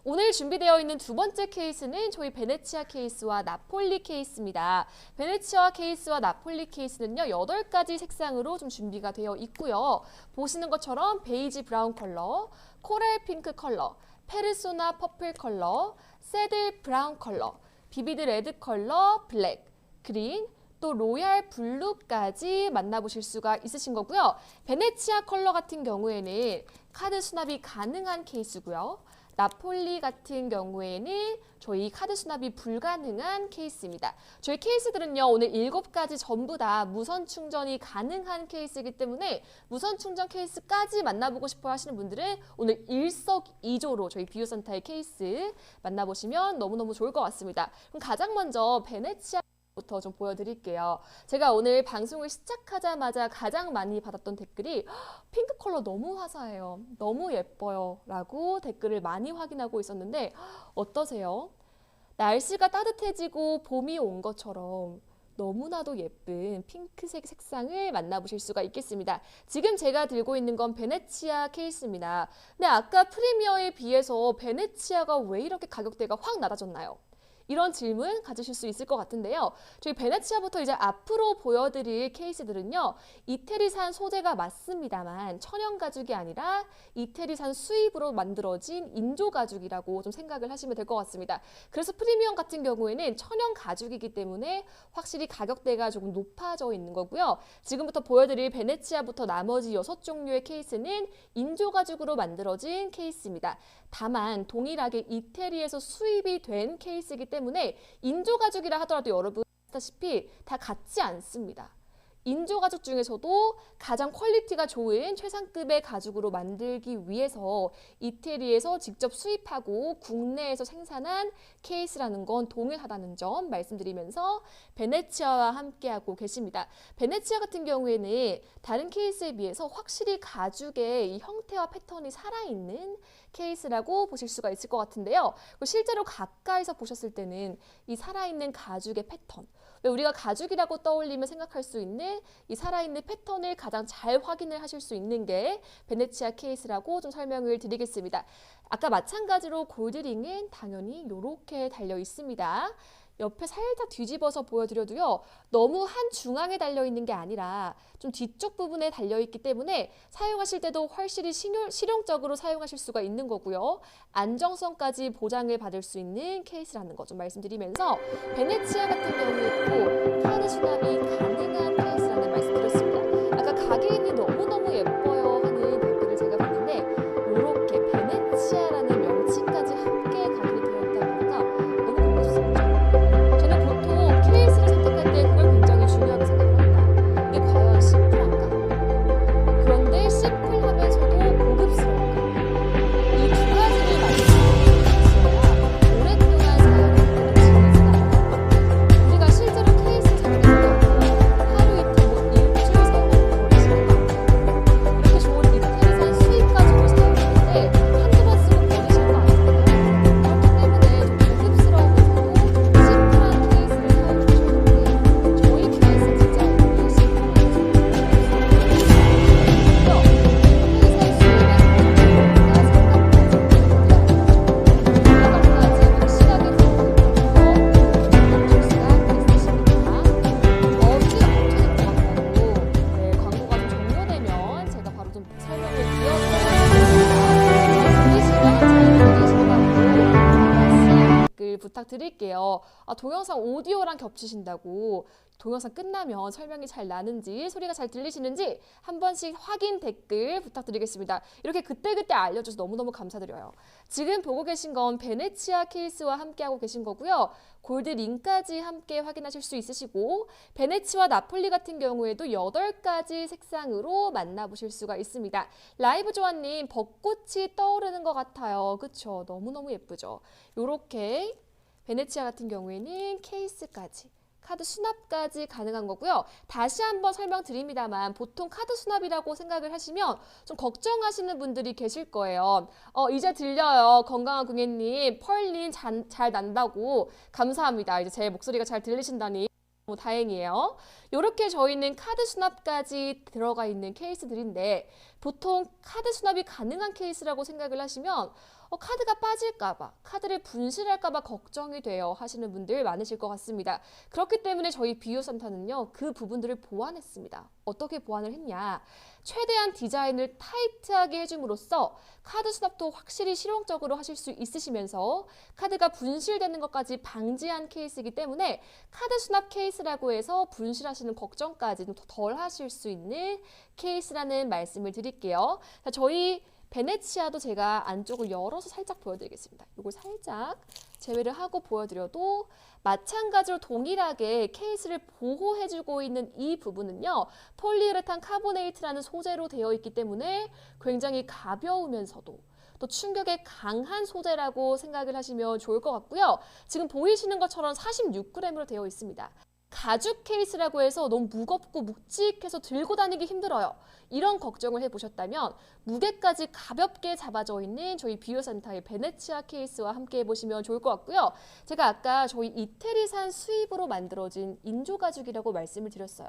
오늘 준비되어 있는 두 번째 케이스는 저희 베네치아 케이스와 나폴리 케이스입니다. 베네치아 케이스와 나폴리 케이스는요, 8가지 색상으로 좀 준비가 되어 있고요. 보시는 것처럼 베이지 브라운 컬러, 코랄 핑크 컬러, 페르소나 퍼플 컬러, 새들 브라운 컬러, 비비드 레드 컬러, 블랙, 그린, 또 로얄 블루까지 만나보실 수가 있으신 거고요. 베네치아 컬러 같은 경우에는 카드 수납이 가능한 케이스고요. 나폴리 같은 경우에는 저희 카드 수납이 불가능한 케이스입니다. 저희 케이스들은요, 오늘 7가지 전부 다 무선 충전이 가능한 케이스이기 때문에 무선 충전 케이스까지 만나보고 싶어 하시는 분들은 오늘 일석이조로 저희 비오 산타의 케이스 만나보시면 너무너무 좋을 것 같습니다. 그럼 가장 먼저 베네치아 부터 좀 보여드릴게요. 제가 오늘 방송을 시작하자마자 가장 많이 받았던 댓글이 핑크 컬러 너무 화사해요. 너무 예뻐요. 라고 댓글을 많이 확인하고 있었는데 어떠세요? 날씨가 따뜻해지고 봄이 온 것처럼 너무나도 예쁜 핑크색 색상을 만나보실 수가 있겠습니다. 지금 제가 들고 있는 건 베네치아 케이스입니다. 근데 아까 프리미어에 비해서 베네치아가 왜 이렇게 가격대가 확 낮아졌나요? 이런 질문 가지실 수 있을 것 같은데요. 저희 베네치아부터 이제 앞으로 보여드릴 케이스들은요. 이태리산 소재가 맞습니다만 천연 가죽이 아니라 이태리산 수입으로 만들어진 인조 가죽이라고 좀 생각을 하시면 될 것 같습니다. 그래서 프리미엄 같은 경우에는 천연 가죽이기 때문에 확실히 가격대가 조금 높아져 있는 거고요. 지금부터 보여드릴 베네치아부터 나머지 6종류의 케이스는 인조 가죽으로 만들어진 케이스입니다. 다만 동일하게 이태리에서 수입이 된 케이스이기 때문에 인조 가죽이라 하더라도 여러분 아시다시피 다 같지 않습니다. 인조 가죽 중에서도 가장 퀄리티가 좋은 최상급의 가죽으로 만들기 위해서 이태리에서 직접 수입하고 국내에서 생산한 케이스라는 건 동일하다는 점 말씀드리면서 베네치아와 함께하고 계십니다. 베네치아 같은 경우에는 다른 케이스에 비해서 확실히 가죽의 이 형태와 패턴이 살아있는 케이스라고 보실 수가 있을 것 같은데요. 실제로 가까이서 보셨을 때는 이 살아있는 가죽의 패턴, 우리가 가죽이라고 떠올리면 생각할 수 있는 이 살아있는 패턴을 가장 잘 확인을 하실 수 있는 게 베네치아 케이스라고 좀 설명을 드리겠습니다. 아까 마찬가지로 골드링은 당연히 이렇게 달려 있습니다. 옆에 살짝 뒤집어서 보여드려도요. 너무 한 중앙에 달려있는 게 아니라 좀 뒤쪽 부분에 달려있기 때문에 사용하실 때도 훨씬 실용적으로 사용하실 수가 있는 거고요. 안정성까지 보장을 받을 수 있는 케이스라는 거 좀 말씀드리면서 베네치아 같은 경우에도 카드 수납이 가능한 케이스라는 말씀드렸습니다. 아까 가게인이 너무너무 예뻐요 하는 댓글을 제가 봤는데 이렇게 베네치아라는 명칭까지 함께 각인이 되어 있다 보니까 너무 보고 싶습니다. 저는 보통 케이스를 선택할 때 그걸 굉장히 중요하게 생각을 합니다. 이게 과연 심플한가? 그런데 심플하면서도 고급스러운가? 이 두 가지를 맞추는 케이스가 오랫동안 사용하는 케이스가 우리가 실제로 케이스 선택할 때 하루 이틀 뭐 일주일 사용하는 버리시는 거 아니에요? 이렇게 좋은 이태리산 수입 가죽을 사용할 때 한두 번 쓰고 버리실 거 아니에요? 그렇기 때문에 좀 고급스러우면서도 심플한 케이스를 사용해 주셨는데 저희 케이스 디자인이 심플하면서 광고가 좀 종료되면 제가 바로 좀 설명을 댓글 부탁드릴게요. 동영상 오디오랑 겹치신다고 동영상 끝나면 설명이 잘 나는지 소리가 잘 들리시는지 한 번씩 확인 댓글 부탁드리겠습니다. 이렇게 그때그때 알려줘서 너무너무 감사드려요. 지금 보고 계신 건 베네치아 케이스와 함께하고 계신 거고요. 골드링까지 함께 확인하실 수 있으시고 베네치와 나폴리 같은 경우에도 8가지 색상으로 만나보실 수가 있습니다. 라이브 조아님 벚꽃이 떠오르는 것 같아요. 그쵸? 너무너무 예쁘죠? 요렇게 베네치아 같은 경우에는 케이스까지 카드 수납까지 가능한 거고요. 다시 한번 설명드립니다만 보통 카드 수납이라고 생각을 하시면 좀 걱정하시는 분들이 계실 거예요. 이제 들려요. 건강한 궁예님 펄린 잘 난다고 감사합니다. 이제 제 목소리가 잘 들리신다니 너무 다행이에요. 이렇게 저희는 카드 수납까지 들어가 있는 케이스들인데 보통 카드 수납이 가능한 케이스라고 생각을 하시면 카드가 빠질까봐, 카드를 분실할까봐 걱정이 돼요 하시는 분들 많으실 것 같습니다. 그렇기 때문에 저희 비유산타는요, 그 부분들을 보완했습니다. 어떻게 보완을 했냐? 최대한 디자인을 타이트하게 해줌으로써 카드 수납도 확실히 실용적으로 하실 수 있으시면서 카드가 분실되는 것까지 방지한 케이스이기 때문에 카드 수납 케이스라고 해서 분실하시는 걱정까지 좀 덜 하실 수 있는 케이스라는 말씀을 드릴게요. 자, 저희 베네치아도 제가 안쪽을 열어서 살짝 보여드리겠습니다. 이걸 살짝 제외를 하고 보여드려도 마찬가지로 동일하게 케이스를 보호해주고 있는 이 부분은요. 폴리우레탄 카보네이트라는 소재로 되어 있기 때문에 굉장히 가벼우면서도 또 충격에 강한 소재라고 생각을 하시면 좋을 것 같고요. 지금 보이시는 것처럼 46g으로 되어 있습니다. 가죽 케이스라고 해서 너무 무겁고 묵직해서 들고 다니기 힘들어요. 이런 걱정을 해보셨다면 무게까지 가볍게 잡아져 있는 저희 비오산타의 베네치아 케이스와 함께 해보시면 좋을 것 같고요. 제가 아까 저희 이태리산 수입으로 만들어진 인조 가죽이라고 말씀을 드렸어요.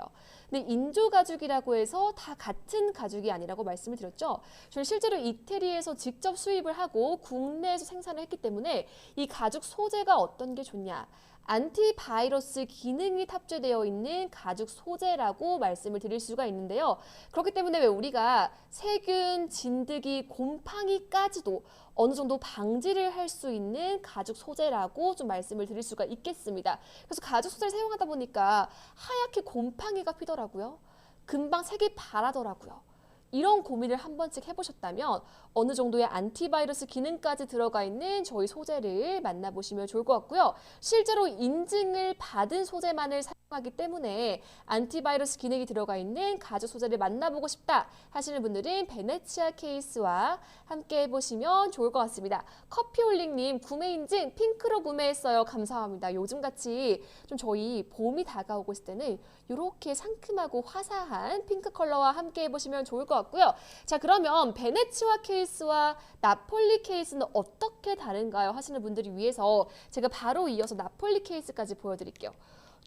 근데 인조 가죽이라고 해서 다 같은 가죽이 아니라고 말씀을 드렸죠. 저는 실제로 이태리에서 직접 수입을 하고 국내에서 생산을 했기 때문에 이 가죽 소재가 어떤 게 좋냐. 안티바이러스 기능이 탑재되어 있는 가죽 소재라고 말씀을 드릴 수가 있는데요. 그렇기 때문에 왜 우리가 세균, 진드기, 곰팡이까지도 어느 정도 방지를 할 수 있는 가죽 소재라고 좀 말씀을 드릴 수가 있겠습니다. 그래서 가죽 소재를 사용하다 보니까 하얗게 곰팡이가 피더라고요. 금방 색이 바라더라고요. 이런 고민을 한 번씩 해보셨다면 어느 정도의 안티바이러스 기능까지 들어가 있는 저희 소재를 만나보시면 좋을 것 같고요. 실제로 인증을 받은 소재만을 사용하기 때문에 안티바이러스 기능이 들어가 있는 가죽 소재를 만나보고 싶다 하시는 분들은 베네치아 케이스와 함께 해보시면 좋을 것 같습니다. 커피홀릭님 구매 인증 핑크로 구매했어요. 감사합니다. 요즘같이 좀 저희 봄이 다가오고 있을 때는 이렇게 상큼하고 화사한 핑크 컬러와 함께 해보시면 좋을 것 같고요. 자, 그러면 베네치아 케이스와 나폴리 케이스는 어떻게 다른가요? 하시는 분들을 위해서 제가 바로 이어서 나폴리 케이스까지 보여드릴게요.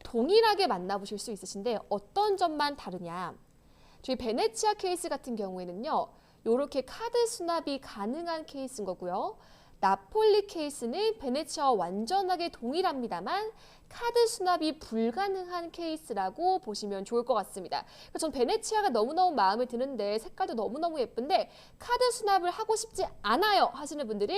동일하게 만나보실 수 있으신데 어떤 점만 다르냐? 저희 베네치아 케이스 같은 경우에는요. 이렇게 카드 수납이 가능한 케이스인 거고요. 나폴리 케이스는 베네치아와 완전하게 동일합니다만 카드 수납이 불가능한 케이스라고 보시면 좋을 것 같습니다. 전 베네치아가 너무너무 마음에 드는데 색깔도 너무너무 예쁜데 카드 수납을 하고 싶지 않아요 하시는 분들은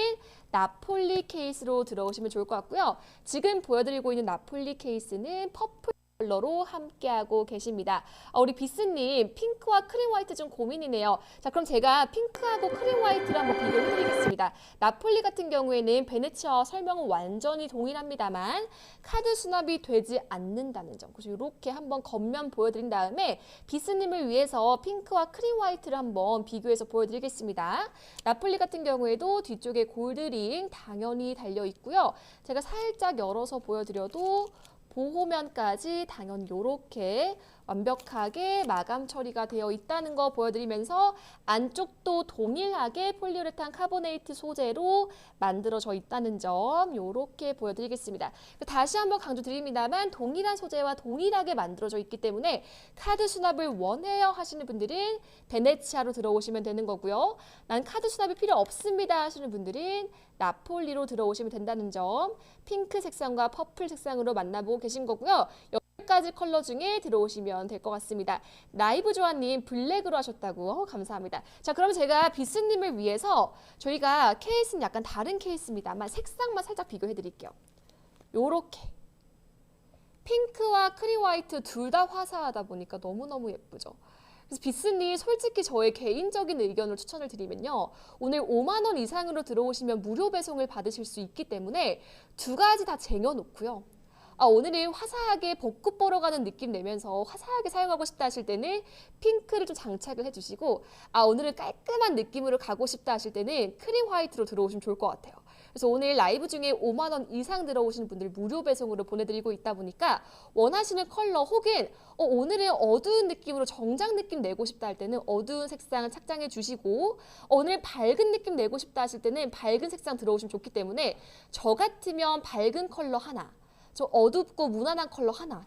나폴리 케이스로 들어오시면 좋을 것 같고요. 지금 보여드리고 있는 나폴리 케이스는 퍼플 컬러로 함께하고 계십니다. 우리 비스님 핑크와 크림 화이트 좀 고민이네요. 자, 그럼 제가 핑크하고 크림 화이트를 한번 비교해드리겠습니다. 나폴리 같은 경우에는 베네치아와 설명은 완전히 동일합니다만 카드 수납이 되지 않는다는 점. 그래서 이렇게 한번 겉면 보여드린 다음에 비스님을 위해서 핑크와 크림 화이트를 한번 비교해서 보여드리겠습니다. 나폴리 같은 경우에도 뒤쪽에 골드링 당연히 달려 있고요. 제가 살짝 열어서 보여드려도 보호면까지 당연히 이렇게 완벽하게 마감 처리가 되어 있다는 거 보여드리면서 안쪽도 동일하게 폴리우레탄 카보네이트 소재로 만들어져 있다는 점 이렇게 보여드리겠습니다. 다시 한번 강조드립니다만 동일한 소재와 동일하게 만들어져 있기 때문에 카드 수납을 원해요 하시는 분들은 베네치아로 들어오시면 되는 거고요. 난 카드 수납이 필요 없습니다 하시는 분들은 나폴리로 들어오시면 된다는 점, 핑크 색상과 퍼플 색상으로 만나보고 계신 거고요. 10가지 컬러 중에 들어오시면 될 것 같습니다. 라이브 조아님 블랙으로 하셨다고 감사합니다. 자, 그러면 제가 비스님을 위해서 저희가 케이스는 약간 다른 케이스입니다만 색상만 살짝 비교해 드릴게요. 요렇게 핑크와 크림 화이트 둘 다 화사하다 보니까 너무너무 예쁘죠. 그래서 비스님 솔직히 저의 개인적인 의견을 추천을 드리면요. 오늘 5만 원 이상으로 들어오시면 무료 배송을 받으실 수 있기 때문에 두 가지 다 쟁여놓고요. 오늘은 화사하게 벚꽃 보러 가는 느낌 내면서 화사하게 사용하고 싶다 하실 때는 핑크를 좀 장착을 해주시고 오늘은 깔끔한 느낌으로 가고 싶다 하실 때는 크림 화이트로 들어오시면 좋을 것 같아요. 그래서 오늘 라이브 중에 5만 원 이상 들어오시는 분들 무료 배송으로 보내드리고 있다 보니까 원하시는 컬러 혹은 오늘은 어두운 느낌으로 정장 느낌 내고 싶다 할 때는 어두운 색상을 착장해 주시고 오늘 밝은 느낌 내고 싶다 하실 때는 밝은 색상 들어오시면 좋기 때문에 저 같으면 밝은 컬러 하나, 좀 어둡고 무난한 컬러 하나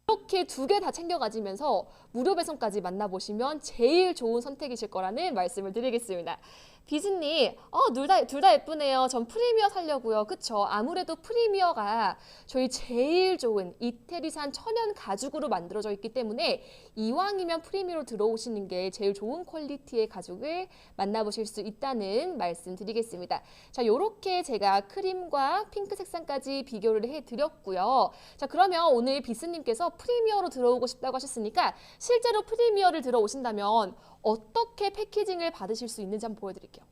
이렇게 두 개 다 챙겨 가지면서 무료 배송까지 만나보시면 제일 좋은 선택이실 거라는 말씀을 드리겠습니다. 비즈님, 둘 다 예쁘네요. 전 프리미어 살려고요. 그쵸? 아무래도 프리미어가 저희 제일 좋은 이태리산 천연 가죽으로 만들어져 있기 때문에 이왕이면 프리미어로 들어오시는 게 제일 좋은 퀄리티의 가죽을 만나보실 수 있다는 말씀 드리겠습니다. 자, 요렇게 제가 크림과 핑크 색상까지 비교를 해드렸고요. 자, 그러면 오늘 비스님께서 프리미어로 들어오고 싶다고 하셨으니까 실제로 프리미어를 들어오신다면 어떻게 패키징을 받으실 수 있는지 한번 보여드릴게요.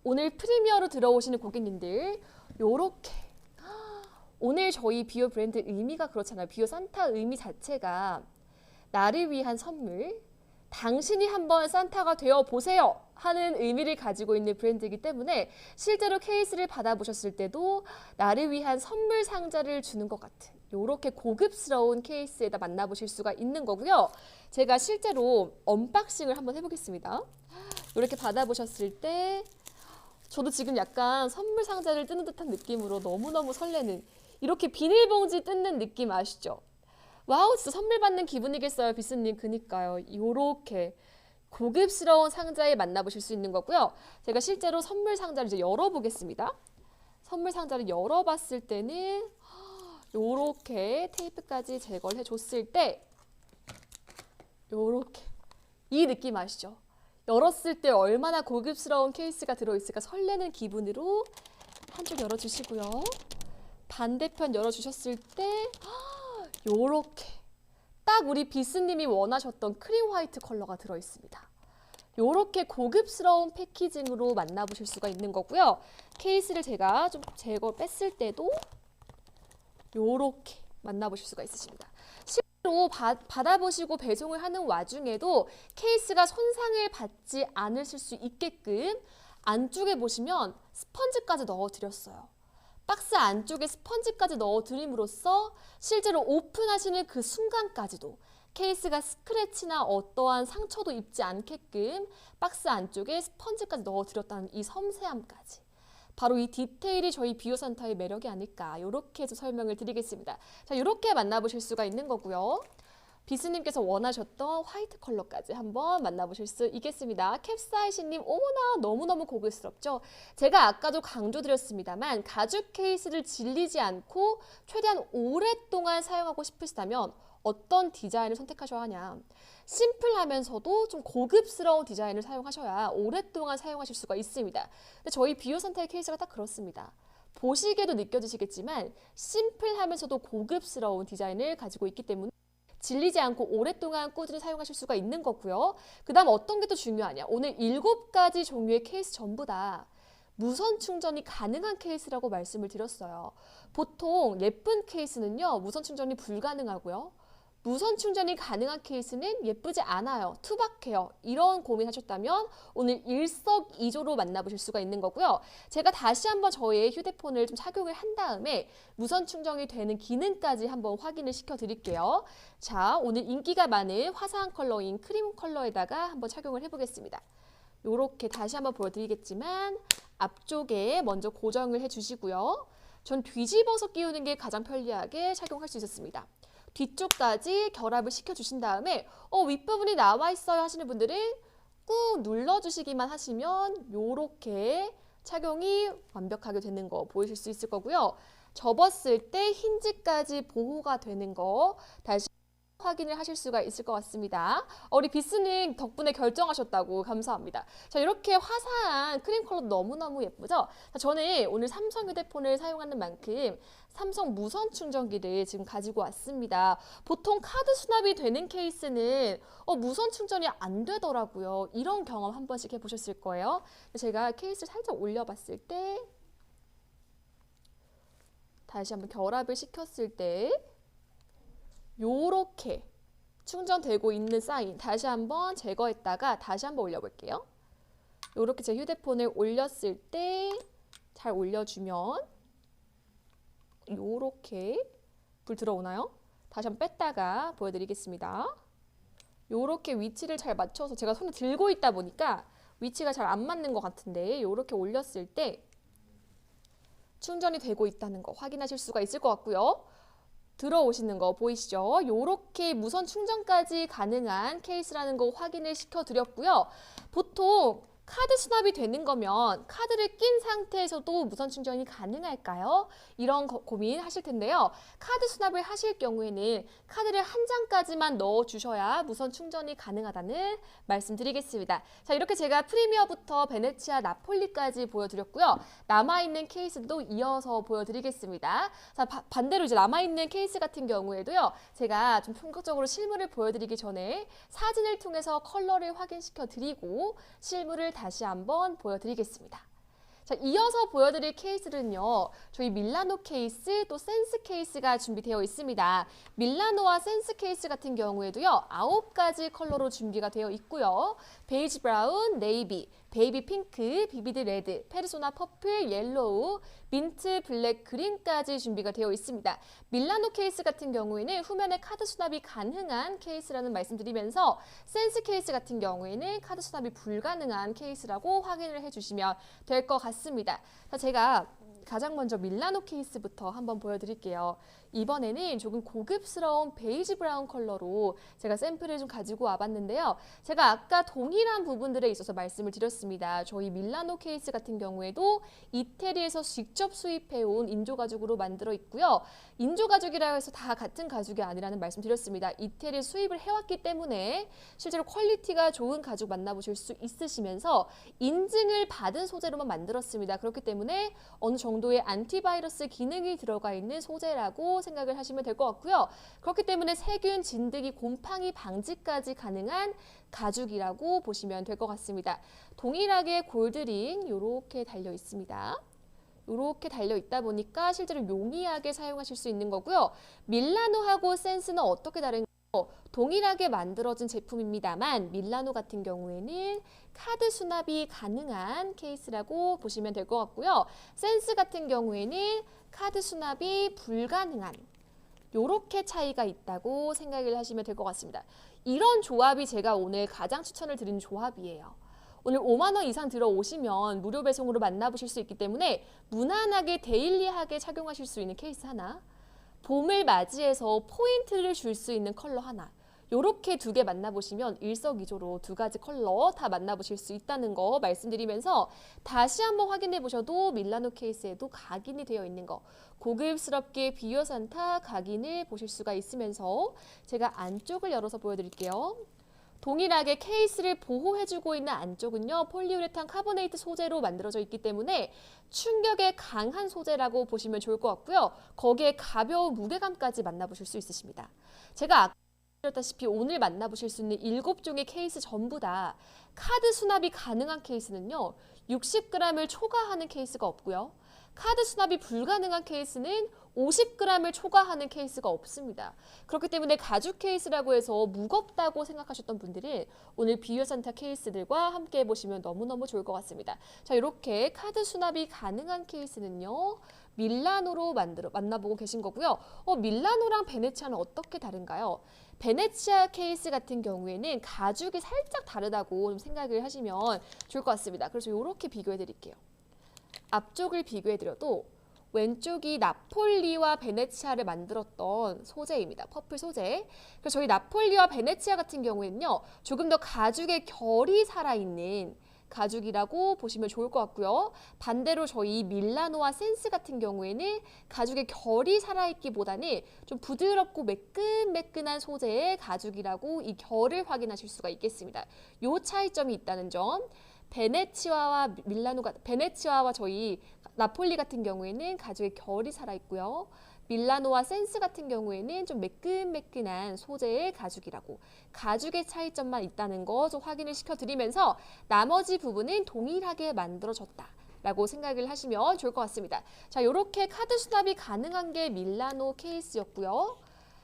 오늘 프리미어로 들어오시는 고객님들 요렇게 오늘 저희 비오 브랜드 의미가 그렇잖아요. 비오 산타 의미 자체가 나를 위한 선물, 당신이 한번 산타가 되어보세요 하는 의미를 가지고 있는 브랜드이기 때문에 실제로 케이스를 받아보셨을 때도 나를 위한 선물 상자를 주는 것 같은 이렇게 고급스러운 케이스에다 만나보실 수가 있는 거고요. 제가 실제로 언박싱을 한번 해보겠습니다. 이렇게 받아보셨을 때 저도 지금 약간 선물 상자를 뜯는 듯한 느낌으로 너무너무 설레는 이렇게 비닐봉지 뜯는 느낌 아시죠? 와우, 진짜 선물 받는 기분이겠어요, 비스님. 그니까요. 이렇게 고급스러운 상자에 만나보실 수 있는 거고요. 제가 실제로 선물 상자를 이제 열어보겠습니다. 선물 상자를 열어봤을 때는 요렇게 테이프까지 제거를 해줬을 때 요렇게 이 느낌 아시죠? 열었을 때 얼마나 고급스러운 케이스가 들어있을까 설레는 기분으로 한쪽 열어주시고요. 반대편 열어주셨을 때 요렇게 딱 우리 비스님이 원하셨던 크림 화이트 컬러가 들어있습니다. 요렇게 고급스러운 패키징으로 만나보실 수가 있는 거고요. 케이스를 제가 좀 제거 뺐을 때도 요렇게 만나보실 수가 있으십니다. 실제로 받아보시고 배송을 하는 와중에도 케이스가 손상을 받지 않으실 수 있게끔 안쪽에 보시면 스펀지까지 넣어드렸어요. 박스 안쪽에 스펀지까지 넣어드림으로써 실제로 오픈하시는 그 순간까지도 케이스가 스크래치나 어떠한 상처도 입지 않게끔 박스 안쪽에 스펀지까지 넣어드렸다는 이 섬세함까지. 바로 이 디테일이 저희 비오산타의 매력이 아닐까 이렇게 해서 설명을 드리겠습니다. 자, 이렇게 만나보실 수가 있는 거고요. 비스님께서 원하셨던 화이트 컬러까지 한번 만나보실 수 있겠습니다. 캡사이신님, 어머나 너무너무 고급스럽죠? 제가 아까도 강조드렸습니다만 가죽 케이스를 질리지 않고 최대한 오랫동안 사용하고 싶으시다면 어떤 디자인을 선택하셔야 하냐. 심플하면서도 좀 고급스러운 디자인을 사용하셔야 오랫동안 사용하실 수가 있습니다. 근데 저희 비오산타의 케이스가 딱 그렇습니다. 보시기에도 느껴지시겠지만 심플하면서도 고급스러운 디자인을 가지고 있기 때문에 질리지 않고 오랫동안 꾸준히 사용하실 수가 있는 거고요. 그 다음 어떤 게 또 중요하냐. 오늘 7가지 종류의 케이스 전부 다 무선 충전이 가능한 케이스라고 말씀을 드렸어요. 보통 예쁜 케이스는요. 무선 충전이 불가능하고요. 무선 충전이 가능한 케이스는 예쁘지 않아요. 투박해요. 이런 고민하셨다면 오늘 일석이조로 만나보실 수가 있는 거고요. 제가 다시 한번 저의 휴대폰을 좀 착용을 한 다음에 무선 충전이 되는 기능까지 한번 확인을 시켜드릴게요. 자, 오늘 인기가 많은 화사한 컬러인 크림 컬러에다가 한번 착용을 해보겠습니다. 이렇게 다시 한번 보여드리겠지만 앞쪽에 먼저 고정을 해주시고요. 전 뒤집어서 끼우는 게 가장 편리하게 착용할 수 있었습니다. 뒤쪽까지 결합을 시켜주신 다음에 윗부분이 나와 있어요 하시는 분들은 꾹 눌러주시기만 하시면 이렇게 착용이 완벽하게 되는 거 보이실 수 있을 거고요. 접었을 때 힌지까지 보호가 되는 거 다시 확인을 하실 수가 있을 것 같습니다. 우리 비스님 덕분에 결정하셨다고 감사합니다. 자, 이렇게 화사한 크림 컬러 너무너무 예쁘죠? 자, 저는 오늘 삼성 휴대폰을 사용하는 만큼 삼성 무선 충전기를 지금 가지고 왔습니다. 보통 카드 수납이 되는 케이스는 무선 충전이 안 되더라고요. 이런 경험 한 번씩 해보셨을 거예요. 제가 케이스를 살짝 올려봤을 때 다시 한번 결합을 시켰을 때 요렇게 충전되고 있는 사인 다시 한번 제거했다가 다시 한번 올려볼게요. 요렇게 제 휴대폰을 올렸을 때 잘 올려주면 요렇게 불 들어오나요? 다시 한번 뺐다가 보여드리겠습니다. 요렇게 위치를 잘 맞춰서 제가 손을 들고 있다 보니까 위치가 잘 안 맞는 것 같은데 요렇게 올렸을 때 충전이 되고 있다는 거 확인하실 수가 있을 것 같고요. 들어오시는 거 보이시죠? 요렇게 무선 충전까지 가능한 케이스라는 거 확인을 시켜드렸고요. 보통 카드 수납이 되는 거면 카드를 낀 상태에서도 무선 충전이 가능할까요? 이런 고민 하실 텐데요. 카드 수납을 하실 경우에는 카드를 한 장까지만 넣어주셔야 무선 충전이 가능하다는 말씀드리겠습니다. 자, 이렇게 제가 프리미어부터 베네치아, 나폴리까지 보여드렸고요. 남아있는 케이스도 이어서 보여드리겠습니다. 자, 반대로 이제 남아있는 케이스 같은 경우에도요. 제가 좀 본격적으로 실물을 보여드리기 전에 사진을 통해서 컬러를 확인시켜 드리고 실물을 다시 한번 보여드리겠습니다. 자, 이어서 보여드릴 케이스는요. 저희 밀라노 케이스 또 센스 케이스가 준비되어 있습니다. 밀라노와 센스 케이스 같은 경우에도요. 9가지 컬러로 준비가 되어 있고요. 베이지 브라운, 네이비, 베이비 핑크, 비비드 레드, 페르소나 퍼플, 옐로우, 민트, 블랙, 그린까지 준비가 되어 있습니다. 밀라노 케이스 같은 경우에는 후면에 카드 수납이 가능한 케이스라는 말씀드리면서 센스 케이스 같은 경우에는 카드 수납이 불가능한 케이스라고 확인을 해주시면 될 것 같습니다. 자, 제가 가장 먼저 밀라노 케이스부터 한번 보여드릴게요. 이번에는 조금 고급스러운 베이지 브라운 컬러로 제가 샘플을 좀 가지고 와봤는데요. 제가 아까 동일한 부분들에 있어서 말씀을 드렸습니다. 저희 밀라노 케이스 같은 경우에도 이태리에서 직접 수입해온 인조 가죽으로 만들어 있고요. 인조 가죽이라고 해서 다 같은 가죽이 아니라는 말씀 드렸습니다. 이태리 수입을 해왔기 때문에 실제로 퀄리티가 좋은 가죽 만나보실 수 있으시면서 인증을 받은 소재로만 만들었습니다. 그렇기 때문에 어느 정도의 안티바이러스 기능이 들어가 있는 소재라고 생각을 하시면 될 것 같고요. 그렇기 때문에 세균, 진드기, 곰팡이 방지까지 가능한 가죽이라고 보시면 될 것 같습니다. 동일하게 골드링 이렇게 달려 있습니다. 이렇게 달려 있다 보니까 실제로 용이하게 사용하실 수 있는 거고요. 밀라노하고 센스는 어떻게 다른가요? 동일하게 만들어진 제품입니다만 밀라노 같은 경우에는 카드 수납이 가능한 케이스라고 보시면 될 것 같고요. 센스 같은 경우에는 카드 수납이 불가능한 이렇게 차이가 있다고 생각을 하시면 될 것 같습니다. 이런 조합이 제가 오늘 가장 추천을 드리는 조합이에요. 오늘 5만 원 이상 들어오시면 무료 배송으로 만나보실 수 있기 때문에 무난하게 데일리하게 착용하실 수 있는 케이스 하나, 봄을 맞이해서 포인트를 줄 수 있는 컬러 하나, 이렇게 두 개 만나보시면 일석이조로 두 가지 컬러 다 만나보실 수 있다는 거 말씀드리면서 다시 한번 확인해 보셔도 밀라노 케이스에도 각인이 되어 있는 거 고급스럽게 비어 산타 각인을 보실 수가 있으면서 제가 안쪽을 열어서 보여드릴게요. 동일하게 케이스를 보호해주고 있는 안쪽은요. 폴리우레탄 카보네이트 소재로 만들어져 있기 때문에 충격에 강한 소재라고 보시면 좋을 것 같고요. 거기에 가벼운 무게감까지 만나보실 수 있으십니다. 제가 아까 드렸다시피 오늘 만나보실 수 있는 7종의 케이스 전부 다 카드 수납이 가능한 케이스는요. 60g을 초과하는 케이스가 없고요. 카드 수납이 불가능한 케이스는 50g을 초과하는 케이스가 없습니다. 그렇기 때문에 가죽 케이스라고 해서 무겁다고 생각하셨던 분들은 오늘 비어 산타 케이스들과 함께 해보시면 너무너무 좋을 것 같습니다. 자, 이렇게 카드 수납이 가능한 케이스는요. 밀라노로 만나보고 계신 거고요. 밀라노랑 베네치아는 어떻게 다른가요? 베네치아 케이스 같은 경우에는 가죽이 살짝 다르다고 좀 생각을 하시면 좋을 것 같습니다. 그래서 이렇게 비교해 드릴게요. 앞쪽을 비교해 드려도 왼쪽이 나폴리와 베네치아를 만들었던 소재입니다. 퍼플 소재. 그래서 저희 나폴리와 베네치아 같은 경우에는요. 조금 더 가죽의 결이 살아있는 가죽이라고 보시면 좋을 것 같고요. 반대로 저희 밀라노와 센스 같은 경우에는 가죽의 결이 살아있기보다는 좀 부드럽고 매끈매끈한 소재의 가죽이라고 이 결을 확인하실 수가 있겠습니다. 이 차이점이 있다는 점. 베네치아와 베네치아와 저희 나폴리 같은 경우에는 가죽의 결이 살아있고요. 밀라노와 센스 같은 경우에는 좀 매끈매끈한 소재의 가죽이라고 가죽의 차이점만 있다는 거 좀 확인을 시켜드리면서 나머지 부분은 동일하게 만들어졌다라고 생각을 하시면 좋을 것 같습니다. 자, 이렇게 카드 수납이 가능한 게 밀라노 케이스였고요.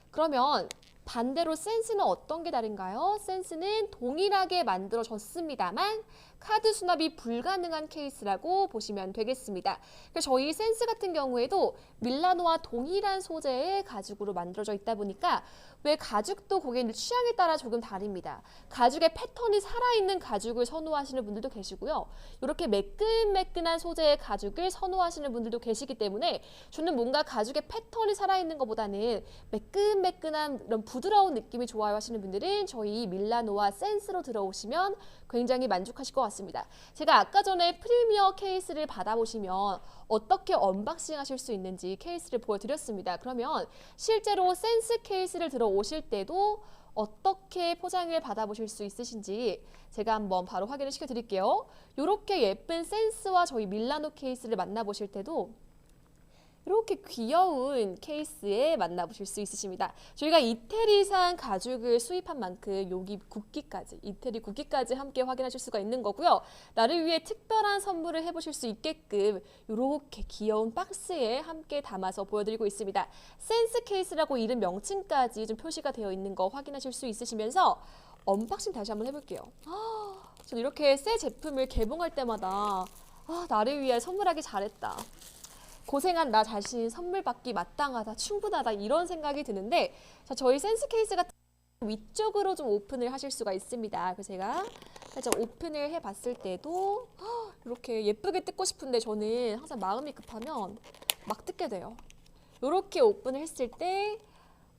그러면 반대로 센스는 어떤 게 다른가요? 센스는 동일하게 만들어졌습니다만 카드 수납이 불가능한 케이스라고 보시면 되겠습니다. 그래서 저희 센스 같은 경우에도 밀라노와 동일한 소재의 가죽으로 만들어져 있다 보니까 왜 가죽도 고객님 취향에 따라 조금 다릅니다. 가죽의 패턴이 살아있는 가죽을 선호하시는 분들도 계시고요. 이렇게 매끈매끈한 소재의 가죽을 선호하시는 분들도 계시기 때문에 저는 뭔가 가죽의 패턴이 살아있는 것보다는 매끈매끈한 이런 부드러운 느낌이 좋아요 하시는 분들은 저희 밀라노와 센스로 들어오시면 굉장히 만족하실 것 같습니다. 제가 아까 전에 프리미어 케이스를 받아보시면 어떻게 언박싱 하실 수 있는지 케이스를 보여드렸습니다. 그러면 실제로 센스 케이스를 들어오실 때도 어떻게 포장을 받아보실 수 있으신지 제가 한번 바로 확인을 시켜드릴게요. 이렇게 예쁜 센스와 저희 밀라노 케이스를 만나보실 때도 이렇게 귀여운 케이스에 만나보실 수 있으십니다. 저희가 이태리산 가죽을 수입한 만큼 여기 국기까지, 이태리 국기까지 함께 확인하실 수가 있는 거고요. 나를 위해 특별한 선물을 해보실 수 있게끔 이렇게 귀여운 박스에 함께 담아서 보여드리고 있습니다. 센스 케이스라고 이름 명칭까지 좀 표시가 되어 있는 거 확인하실 수 있으시면서 언박싱 다시 한번 해볼게요. 전 이렇게 새 제품을 개봉할 때마다 나를 위해 선물하기 잘했다. 고생한 나 자신 선물 받기 마땅하다, 충분하다 이런 생각이 드는데 자, 저희 센스 케이스 같은 위쪽으로 좀 오픈을 하실 수가 있습니다. 그래서 제가 살짝 오픈을 해봤을 때도 이렇게 예쁘게 뜯고 싶은데 저는 항상 마음이 급하면 막 뜯게 돼요. 이렇게 오픈을 했을 때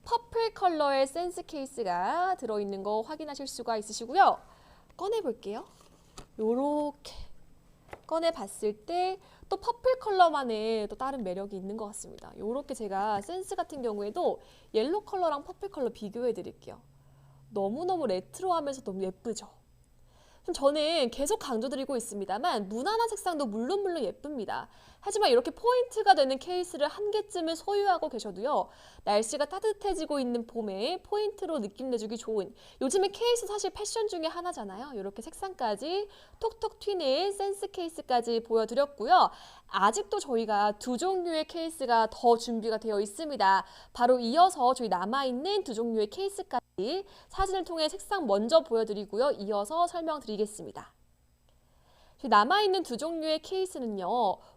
퍼플 컬러의 센스 케이스가 들어있는 거 확인하실 수가 있으시고요. 꺼내볼게요. 이렇게 꺼내봤을 때 또 퍼플 컬러만의 또 다른 매력이 있는 것 같습니다. 이렇게 제가 센스 같은 경우에도 옐로우 컬러랑 퍼플 컬러 비교해 드릴게요. 너무너무 레트로하면서 너무 예쁘죠? 저는 계속 강조드리고 있습니다만 무난한 색상도 물론 예쁩니다. 하지만 이렇게 포인트가 되는 케이스를 한 개쯤은 소유하고 계셔도요. 날씨가 따뜻해지고 있는 봄에 포인트로 느낌 내주기 좋은 요즘에 케이스 사실 패션 중에 하나잖아요. 이렇게 색상까지 톡톡 튀는 센스 케이스까지 보여드렸고요. 아직도 저희가 두 종류의 케이스가 더 준비가 되어 있습니다. 바로 이어서 저희 남아있는 두 종류의 케이스까지 사진을 통해 색상 먼저 보여드리고요. 이어서 설명드리겠습니다. 남아있는 두 종류의 케이스는요.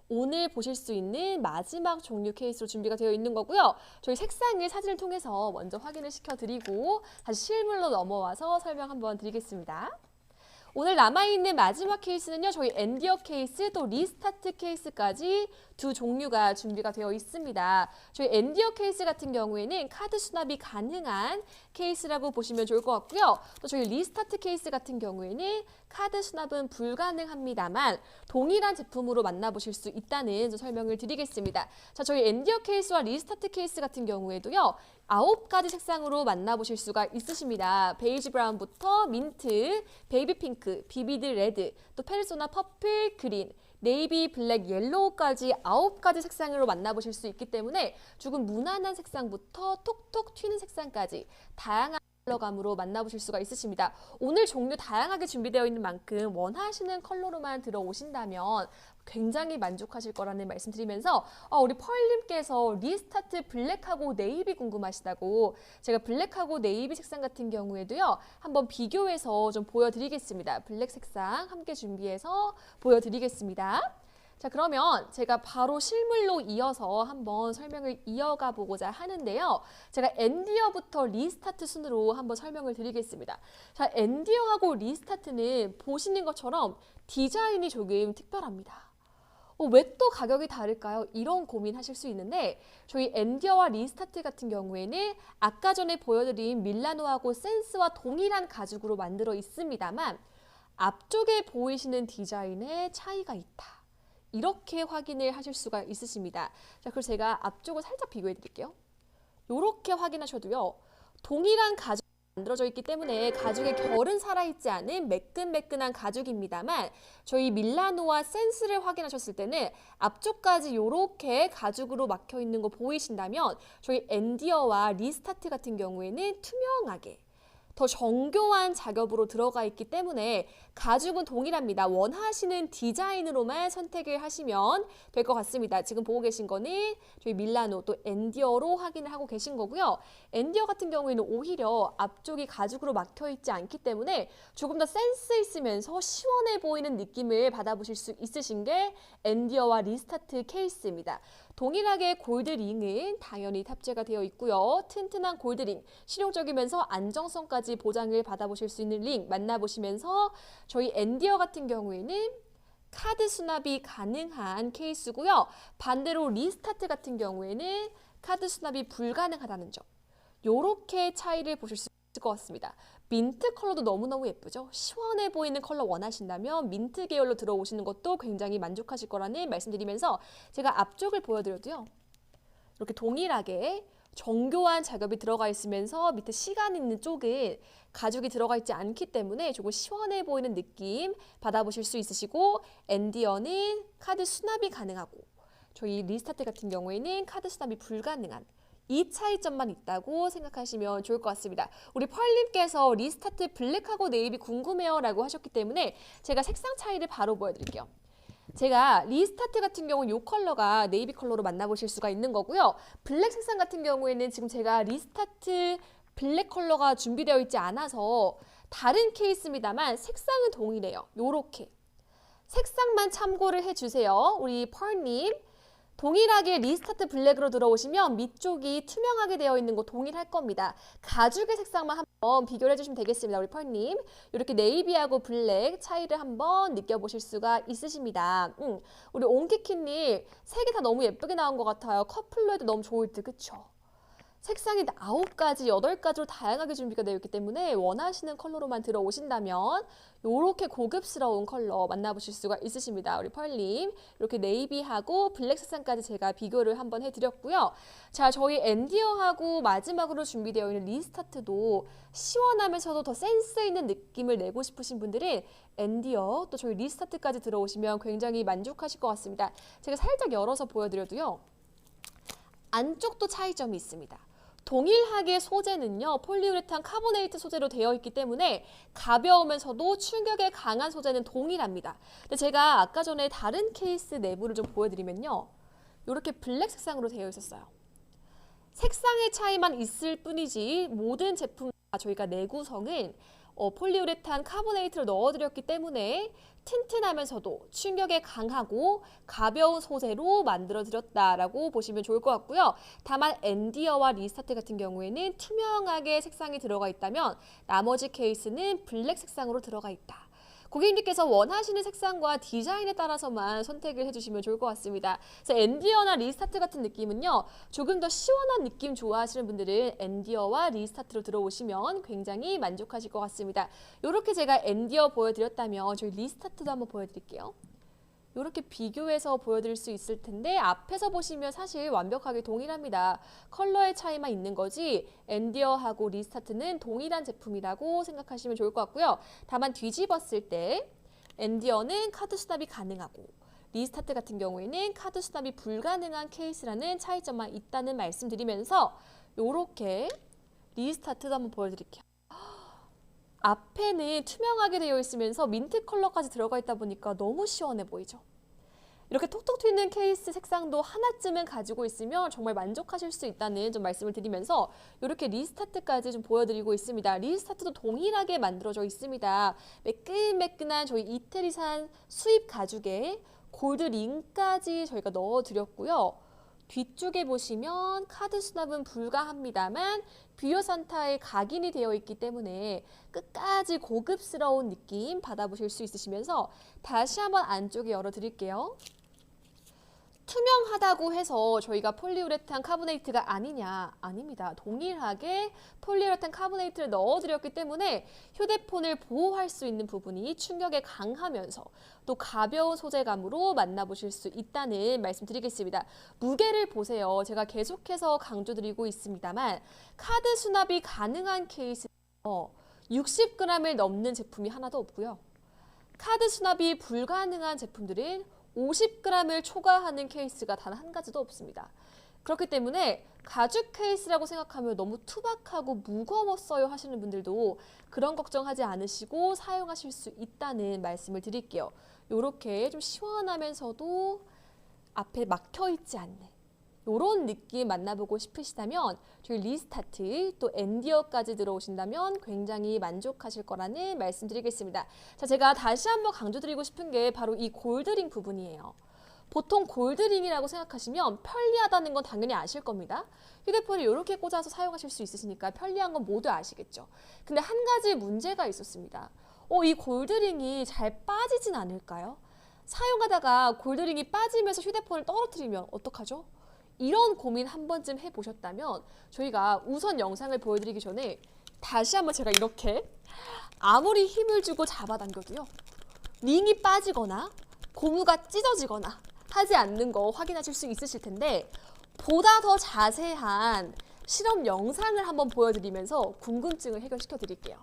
오늘 보실 수 있는 마지막 종류 케이스로 준비가 되어 있는 거고요. 저희 색상을 사진을 통해서 먼저 확인을 시켜드리고 다시 실물로 넘어와서 설명 한번 드리겠습니다. 오늘 남아있는 마지막 케이스는요. 저희 엔디어 케이스 또 리스타트 케이스까지 두 종류가 준비가 되어 있습니다. 저희 엔디어 케이스 같은 경우에는 카드 수납이 가능한 케이스라고 보시면 좋을 것 같고요. 또 저희 리스타트 케이스 같은 경우에는 카드 수납은 불가능합니다만 동일한 제품으로 만나보실 수 있다는 설명을 드리겠습니다. 자, 저희 엔디어 케이스와 리스타트 케이스 같은 경우에도요. 9가지 색상으로 만나보실 수가 있으십니다. 베이지 브라운부터 민트, 베이비 핑크, 비비드 레드, 또 페르소나 퍼플, 그린, 네이비, 블랙, 옐로우까지 9가지 색상으로 만나보실 수 있기 때문에 조금 무난한 색상부터 톡톡 튀는 색상까지 다양한 컬러감으로 만나보실 수가 있으십니다. 오늘 종류 다양하게 준비되어 있는 만큼 원하시는 컬러로만 들어오신다면 굉장히 만족하실 거라는 말씀드리면서 우리 펄님께서 리스타트 블랙하고 네이비 궁금하시다고 제가 블랙하고 네이비 색상 같은 경우에도요. 한번 비교해서 좀 보여드리겠습니다. 블랙 색상 함께 준비해서 보여드리겠습니다. 자, 그러면 제가 바로 실물로 이어서 한번 설명을 이어가 보고자 하는데요. 제가 엔디어부터 리스타트 순으로 한번 설명을 드리겠습니다. 자, 엔디어하고 리스타트는 보시는 것처럼 디자인이 조금 특별합니다. 왜 또 가격이 다를까요? 이런 고민하실 수 있는데 저희 엔디어와 리스타트 같은 경우에는 아까 전에 보여드린 밀라노하고 센스와 동일한 가죽으로 만들어 있습니다만 앞쪽에 보이시는 디자인에 차이가 있다. 이렇게 확인을 하실 수가 있으십니다. 자, 그래서 제가 앞쪽을 살짝 비교해 드릴게요. 이렇게 확인하셔도요. 동일한 가죽이 만들어져 있기 때문에 가죽의 결은 살아있지 않은 매끈매끈한 가죽입니다만 저희 밀라노와 센스를 확인하셨을 때는 앞쪽까지 이렇게 가죽으로 막혀 있는 거 보이신다면 저희 엔디어와 리스타트 같은 경우에는 투명하게 더 정교한 작업으로 들어가 있기 때문에 가죽은 동일합니다. 원하시는 디자인으로만 선택을 하시면 될 것 같습니다. 지금 보고 계신 거는 저희 밀라노 또 엔디어로 확인을 하고 계신 거고요. 엔디어 같은 경우에는 오히려 앞쪽이 가죽으로 막혀 있지 않기 때문에 조금 더 센스 있으면서 시원해 보이는 느낌을 받아보실 수 있으신 게 엔디어와 리스타트 케이스입니다. 동일하게 골드링은 당연히 탑재가 되어 있고요. 튼튼한 골드링, 실용적이면서 안정성까지 보장을 받아보실 수 있는 링 만나보시면서 저희 엔디어 같은 경우에는 카드 수납이 가능한 케이스고요. 반대로 리스타트 같은 경우에는 카드 수납이 불가능하다는 점. 요렇게 차이를 보실 수 있을 것 같습니다. 민트 컬러도 너무너무 예쁘죠? 시원해 보이는 컬러 원하신다면 민트 계열로 들어오시는 것도 굉장히 만족하실 거라는 말씀드리면서 제가 앞쪽을 보여드려도요. 이렇게 동일하게 정교한 작업이 들어가 있으면서 밑에 시간 있는 쪽은 가죽이 들어가 있지 않기 때문에 조금 시원해 보이는 느낌 받아보실 수 있으시고 엔디어는 카드 수납이 가능하고 저희 리스타트 같은 경우에는 카드 수납이 불가능한 이 차이점만 있다고 생각하시면 좋을 것 같습니다. 우리 펄님께서 리스타트 블랙하고 네이비 궁금해요 라고 하셨기 때문에 제가 색상 차이를 바로 보여드릴게요. 제가 리스타트 같은 경우는 이 컬러가 네이비 컬러로 만나보실 수가 있는 거고요. 블랙 색상 같은 경우에는 지금 제가 리스타트 블랙 컬러가 준비되어 있지 않아서 다른 케이스입니다만 색상은 동일해요. 요렇게. 색상만 참고를 해주세요. 우리 펄님. 동일하게 리스타트 블랙으로 들어오시면 밑쪽이 투명하게 되어 있는 거 동일할 겁니다. 가죽의 색상만 한번 비교를 해주시면 되겠습니다. 우리 펄님. 이렇게 네이비하고 블랙 차이를 한번 느껴보실 수가 있으십니다. 우리 옹키키님 색이 다 너무 예쁘게 나온 것 같아요. 커플로 해도 너무 좋을 듯, 그쵸? 색상이 9가지, 8가지로 다양하게 준비가 되어 있기 때문에 원하시는 컬러로만 들어오신다면 이렇게 고급스러운 컬러 만나보실 수가 있으십니다. 우리 펄님. 이렇게 네이비하고 블랙 색상까지 제가 비교를 한번 해드렸고요. 자, 저희 엔디어하고 마지막으로 준비되어 있는 리스타트도 시원하면서도 더 센스 있는 느낌을 내고 싶으신 분들은 엔디어 또 저희 리스타트까지 들어오시면 굉장히 만족하실 것 같습니다. 제가 살짝 열어서 보여드려도요. 안쪽도 차이점이 있습니다. 동일하게 소재는요, 폴리우레탄 카보네이트 소재로 되어 있기 때문에 가벼우면서도 충격에 강한 소재는 동일합니다. 근데 제가 아까 전에 다른 케이스 내부를 좀 보여드리면요. 이렇게 블랙 색상으로 되어 있었어요. 색상의 차이만 있을 뿐이지 모든 제품 저희가 내구성은 폴리우레탄 카보네이트를 넣어드렸기 때문에 튼튼하면서도 충격에 강하고 가벼운 소재로 만들어드렸다라고 보시면 좋을 것 같고요. 다만 엔디어와 리스타트 같은 경우에는 투명하게 색상이 들어가 있다면 나머지 케이스는 블랙 색상으로 들어가 있다. 고객님께서 원하시는 색상과 디자인에 따라서만 선택을 해주시면 좋을 것 같습니다. 그래서 엔디어나 리스타트 같은 느낌은요. 조금 더 시원한 느낌 좋아하시는 분들은 엔디어와 리스타트로 들어오시면 굉장히 만족하실 것 같습니다. 이렇게 제가 엔디어 보여드렸다면 저희 리스타트도 한번 보여드릴게요. 이렇게 비교해서 보여드릴 수 있을 텐데 앞에서 보시면 사실 완벽하게 동일합니다. 컬러의 차이만 있는 거지 엔디어하고 리스타트는 동일한 제품이라고 생각하시면 좋을 것 같고요. 다만 뒤집었을 때 엔디어는 카드 수납이 가능하고 리스타트 같은 경우에는 카드 수납이 불가능한 케이스라는 차이점만 있다는 말씀드리면서 이렇게 리스타트도 한번 보여드릴게요. 앞에는 투명하게 되어 있으면서 민트 컬러까지 들어가 있다 보니까 너무 시원해 보이죠? 이렇게 톡톡 튀는 케이스 색상도 하나쯤은 가지고 있으면 정말 만족하실 수 있다는 좀 말씀을 드리면서 이렇게 리스타트까지 좀 보여드리고 있습니다. 리스타트도 동일하게 만들어져 있습니다. 매끈매끈한 저희 이태리산 수입 가죽에 골드 링까지 저희가 넣어드렸고요. 뒤쪽에 보시면 카드 수납은 불가합니다만 뷰어 산타에 각인이 되어 있기 때문에 끝까지 고급스러운 느낌 받아보실 수 있으시면서 다시 한번 안쪽에 열어드릴게요. 투명하다고 해서 저희가 폴리우레탄 카보네이트가 아니냐? 아닙니다. 동일하게 폴리우레탄 카보네이트를 넣어드렸기 때문에 휴대폰을 보호할 수 있는 부분이 충격에 강하면서 또 가벼운 소재감으로 만나보실 수 있다는 말씀 드리겠습니다. 무게를 보세요. 제가 계속해서 강조드리고 있습니다만 카드 수납이 가능한 케이스는 60g을 넘는 제품이 하나도 없고요. 카드 수납이 불가능한 제품들은 50g을 초과하는 케이스가 단 한 가지도 없습니다. 그렇기 때문에 가죽 케이스라고 생각하면 너무 투박하고 무거웠어요 하시는 분들도 그런 걱정하지 않으시고 사용하실 수 있다는 말씀을 드릴게요. 이렇게 좀 시원하면서도 앞에 막혀있지 않는 이런 느낌 만나보고 싶으시다면 저희 리스타트 또 엔디어까지 들어오신다면 굉장히 만족하실 거라는 말씀드리겠습니다. 자, 제가 다시 한번 강조드리고 싶은 게 바로 이 골드링 부분이에요. 보통 골드링이라고 생각하시면 편리하다는 건 당연히 아실 겁니다. 휴대폰을 이렇게 꽂아서 사용하실 수 있으시니까 편리한 건 모두 아시겠죠. 근데 한 가지 문제가 있었습니다. 이 골드링이 잘 빠지진 않을까요? 사용하다가 골드링이 빠지면서 휴대폰을 떨어뜨리면 어떡하죠? 이런 고민 한 번쯤 해보셨다면 저희가 우선 영상을 보여드리기 전에 다시 한번 제가 이렇게 아무리 힘을 주고 잡아당겨도요. 링이 빠지거나 고무가 찢어지거나 하지 않는 거 확인하실 수 있으실 텐데 보다 더 자세한 실험 영상을 한번 보여드리면서 궁금증을 해결시켜 드릴게요.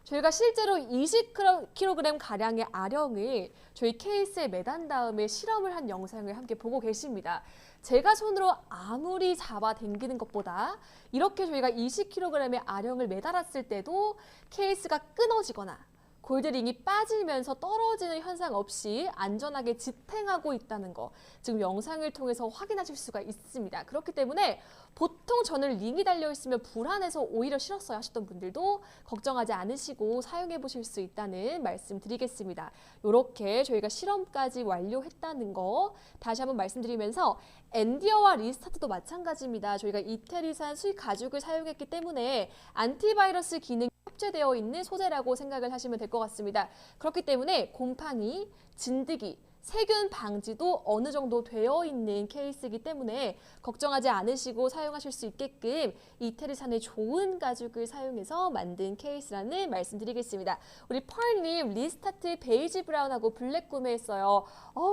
저희가 실제로 20kg 가량의 아령을 저희 케이스에 매단 다음에 실험을 한 영상을 함께 보고 계십니다. 제가 손으로 아무리 잡아 당기는 것보다 이렇게 저희가 20kg의 아령을 매달았을 때도 케이스가 끊어지거나 골드링이 빠지면서 떨어지는 현상 없이 안전하게 지탱하고 있다는 거 지금 영상을 통해서 확인하실 수가 있습니다. 그렇기 때문에 보통 저는 링이 달려있으면 불안해서 오히려 싫었어요 하셨던 분들도 걱정하지 않으시고 사용해 보실 수 있다는 말씀 드리겠습니다. 이렇게 저희가 실험까지 완료했다는 거 다시 한번 말씀드리면서 엔디어와 리스타트도 마찬가지입니다. 저희가 이태리산 수입 가죽을 사용했기 때문에 안티바이러스 기능이 탑재되어 있는 소재라고 생각을 하시면 될 것 같습니다. 그렇기 때문에 곰팡이, 진드기, 세균 방지도 어느 정도 되어 있는 케이스이기 때문에 걱정하지 않으시고 사용하실 수 있게끔 이태리산의 좋은 가죽을 사용해서 만든 케이스라는 말씀드리겠습니다. 우리 펄님 리스타트 베이지 브라운하고 블랙 구매했어요.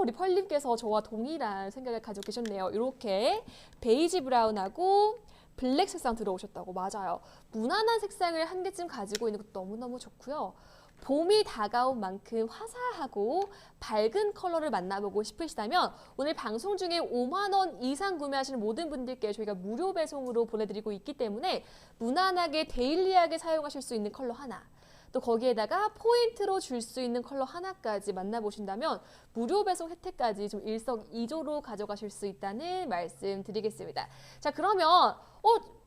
우리 펄님께서 저와 동일한 생각을 가지고 계셨네요. 이렇게 베이지 브라운하고 블랙 색상 들어오셨다고. 맞아요. 무난한 색상을 한 개쯤 가지고 있는 것도 너무너무 좋고요. 봄이 다가온 만큼 화사하고 밝은 컬러를 만나보고 싶으시다면 오늘 방송 중에 5만 원 이상 구매하시는 모든 분들께 저희가 무료 배송으로 보내드리고 있기 때문에 무난하게 데일리하게 사용하실 수 있는 컬러 하나, 또 거기에다가 포인트로 줄 수 있는 컬러 하나까지 만나보신다면 무료 배송 혜택까지 좀 일석이조로 가져가실 수 있다는 말씀 드리겠습니다. 자, 그러면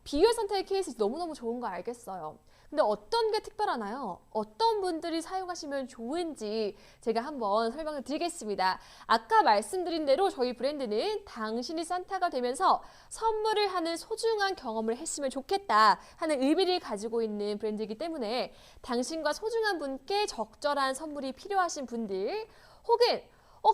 비유얼 산타의 케이스 너무너무 좋은 거 알겠어요. 근데 어떤 게 특별하나요? 어떤 분들이 사용하시면 좋은지 제가 한번 설명을 드리겠습니다. 아까 말씀드린 대로 저희 브랜드는 당신이 산타가 되면서 선물을 하는 소중한 경험을 했으면 좋겠다 하는 의미를 가지고 있는 브랜드이기 때문에 당신과 소중한 분께 적절한 선물이 필요하신 분들 혹은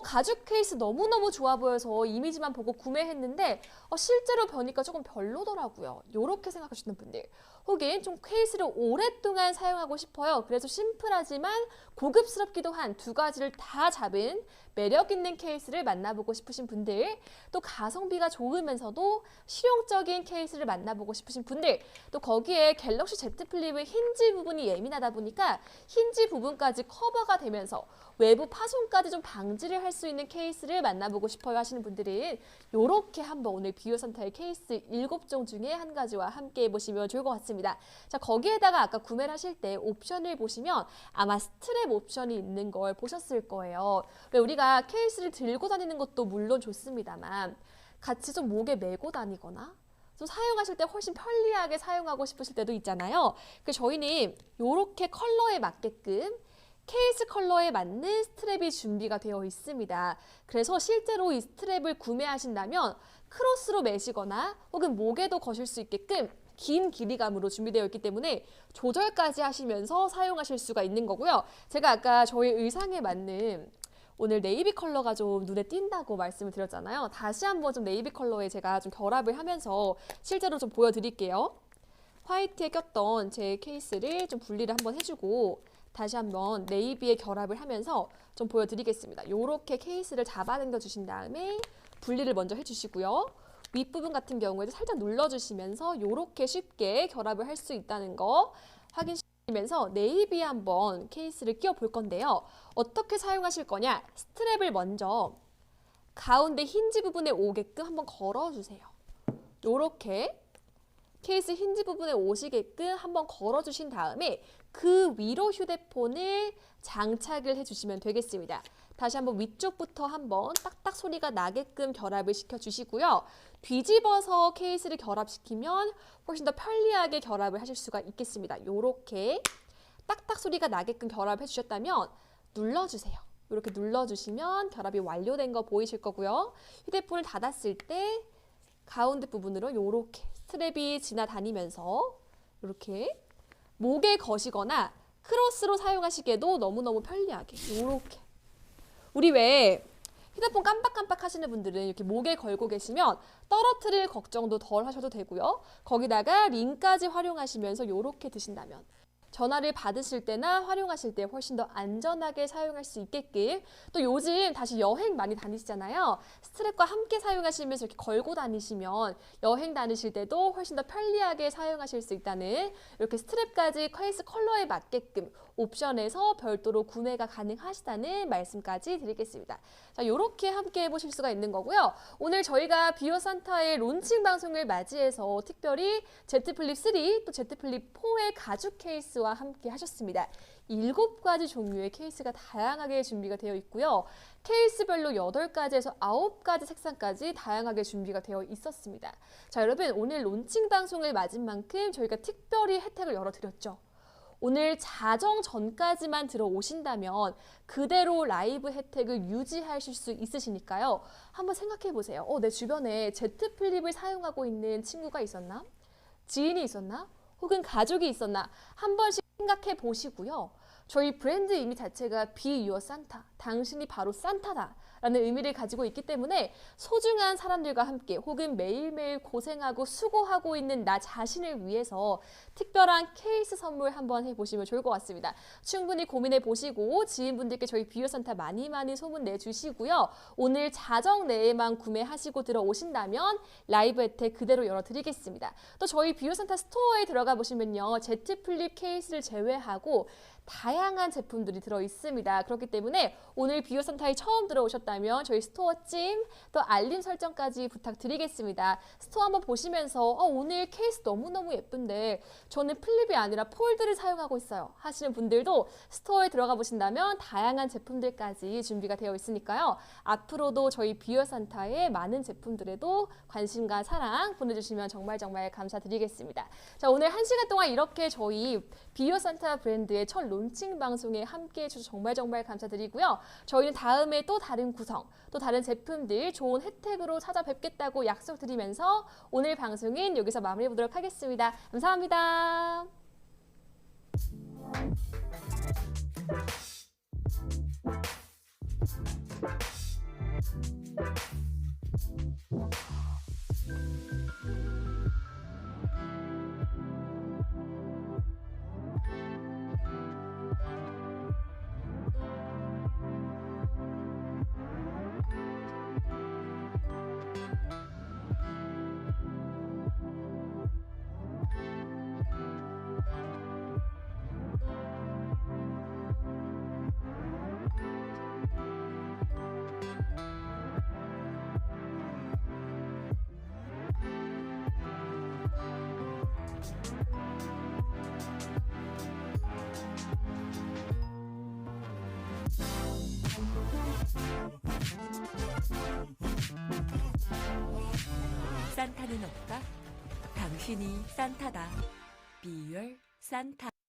가죽 케이스 너무너무 좋아 보여서 이미지만 보고 구매했는데 실제로 보니까 조금 별로더라고요. 이렇게 생각하시는 분들 혹은 좀 케이스를 오랫동안 사용하고 싶어요. 그래서 심플하지만 고급스럽기도 한 두 가지를 다 잡은 매력 있는 케이스를 만나보고 싶으신 분들, 또 가성비가 좋으면서도 실용적인 케이스를 만나보고 싶으신 분들, 또 거기에 갤럭시 Z 플립의 힌지 부분이 예민하다 보니까 힌지 부분까지 커버가 되면서 외부 파손까지 좀 방지를 할 수 있는 케이스를 만나보고 싶어요 하시는 분들은 이렇게 한번 오늘 비유얼 산타의 케이스 7종 중에 한 가지와 함께 해보시면 좋을 것 같습니다. 자, 거기에다가 아까 구매를 하실 때 옵션을 보시면 아마 스트랩 옵션이 있는 걸 보셨을 거예요. 우리가 케이스를 들고 다니는 것도 물론 좋습니다만 같이 좀 목에 메고 다니거나 좀 사용하실 때 훨씬 편리하게 사용하고 싶으실 때도 있잖아요. 그래서 저희는 이렇게 컬러에 맞게끔 케이스 컬러에 맞는 스트랩이 준비가 되어 있습니다. 그래서 실제로 이 스트랩을 구매하신다면 크로스로 매시거나 혹은 목에도 거실 수 있게끔 긴 길이감으로 준비되어 있기 때문에 조절까지 하시면서 사용하실 수가 있는 거고요. 제가 아까 저희 의상에 맞는 오늘 네이비 컬러가 좀 눈에 띈다고 말씀을 드렸잖아요. 다시 한번 좀 네이비 컬러에 제가 좀 결합을 하면서 실제로 좀 보여드릴게요. 화이트에 꼈던 제 케이스를 좀 분리를 한번 해주고 다시 한번 네이비에 결합을 하면서 좀 보여드리겠습니다. 이렇게 케이스를 잡아당겨 주신 다음에 분리를 먼저 해주시고요. 윗부분 같은 경우에도 살짝 눌러주시면서 이렇게 쉽게 결합을 할 수 있다는 거 확인시키면서 네이비에 한번 케이스를 끼워 볼 건데요. 어떻게 사용하실 거냐? 스트랩을 먼저 가운데 힌지 부분에 오게끔 한번 걸어주세요. 이렇게 케이스 힌지 부분에 오시게끔 한번 걸어주신 다음에 그 위로 휴대폰을 장착을 해주시면 되겠습니다. 다시 한번 위쪽부터 한번 딱딱 소리가 나게끔 결합을 시켜주시고요. 뒤집어서 케이스를 결합시키면 훨씬 더 편리하게 결합을 하실 수가 있겠습니다. 이렇게 딱딱 소리가 나게끔 결합해 주셨다면 눌러주세요. 이렇게 눌러주시면 결합이 완료된 거 보이실 거고요. 휴대폰을 닫았을 때 가운데 부분으로 이렇게 스트랩이 지나다니면서 이렇게 목에 거시거나 크로스로 사용하시기에도 너무너무 편리하게 이렇게 우리 왜 휴대폰 깜빡깜빡 하시는 분들은 이렇게 목에 걸고 계시면 떨어뜨릴 걱정도 덜 하셔도 되고요. 거기다가 링까지 활용하시면서 이렇게 드신다면 전화를 받으실 때나 활용하실 때 훨씬 더 안전하게 사용할 수 있게끔 또 요즘 다시 여행 많이 다니시잖아요. 스트랩과 함께 사용하시면서 이렇게 걸고 다니시면 여행 다니실 때도 훨씬 더 편리하게 사용하실 수 있다는 이렇게 스트랩까지 케이스 컬러에 맞게끔 옵션에서 별도로 구매가 가능하시다는 말씀까지 드리겠습니다. 자, 이렇게 함께 해보실 수가 있는 거고요. 오늘 저희가 비유얼 산타의 론칭 방송을 맞이해서 특별히 Z 플립 3, 또 Z 플립 4의 가죽 케이스 케이스와 함께 하셨습니다. 7가지 종류의 케이스가 다양하게 준비가 되어 있고요. 케이스별로 8가지에서 9가지 색상까지 다양하게 준비가 되어 있었습니다. 자, 여러분 오늘 론칭 방송을 맞은 만큼 저희가 특별히 혜택을 열어드렸죠. 오늘 자정 전까지만 들어오신다면 그대로 라이브 혜택을 유지하실 수 있으시니까요. 한번 생각해 보세요. 내 주변에 Z 플립을 사용하고 있는 친구가 있었나? 지인이 있었나? 혹은 가족이 있었나? 한 번씩 생각해 보시고요. 저희 브랜드 이미 자체가 Be Your Santa, 당신이 바로 산타다 라는 의미를 가지고 있기 때문에 소중한 사람들과 함께 혹은 매일매일 고생하고 수고하고 있는 나 자신을 위해서 특별한 케이스 선물 한번 해보시면 좋을 것 같습니다. 충분히 고민해 보시고 지인분들께 저희 비유 산타 많이 소문 내주시고요. 오늘 자정 내에만 구매하시고 들어오신다면 라이브 혜택 그대로 열어드리겠습니다. 또 저희 비유 산타 스토어에 들어가 보시면요. Z 플립 케이스를 제외하고 다양한 제품들이 들어있습니다. 그렇기 때문에 오늘 비유 산타에 처음 들어오셨다면 저희 스토어 찜, 또 알림 설정까지 부탁드리겠습니다. 스토어 한번 보시면서 오늘 케이스 너무너무 예쁜데 저는 플립이 아니라 폴드를 사용하고 있어요 하시는 분들도 스토어에 들어가 보신다면 다양한 제품들까지 준비가 되어 있으니까요. 앞으로도 저희 비유 산타의 많은 제품들에도 관심과 사랑 보내주시면 정말 감사드리겠습니다. 자, 오늘 1시간 동안 이렇게 저희 비유 산타 브랜드의 첫 론칭 방송에 함께 해주셔서 정말 감사드리고요. 저희는 다음에 또 다른 구성, 또 다른 제품들 좋은 혜택으로 찾아뵙겠다고 약속드리면서 오늘 방송은 여기서 마무리해 보도록 하겠습니다. 감사합니다. 산타는 없다. 당신이 산타다. Be Your Santa.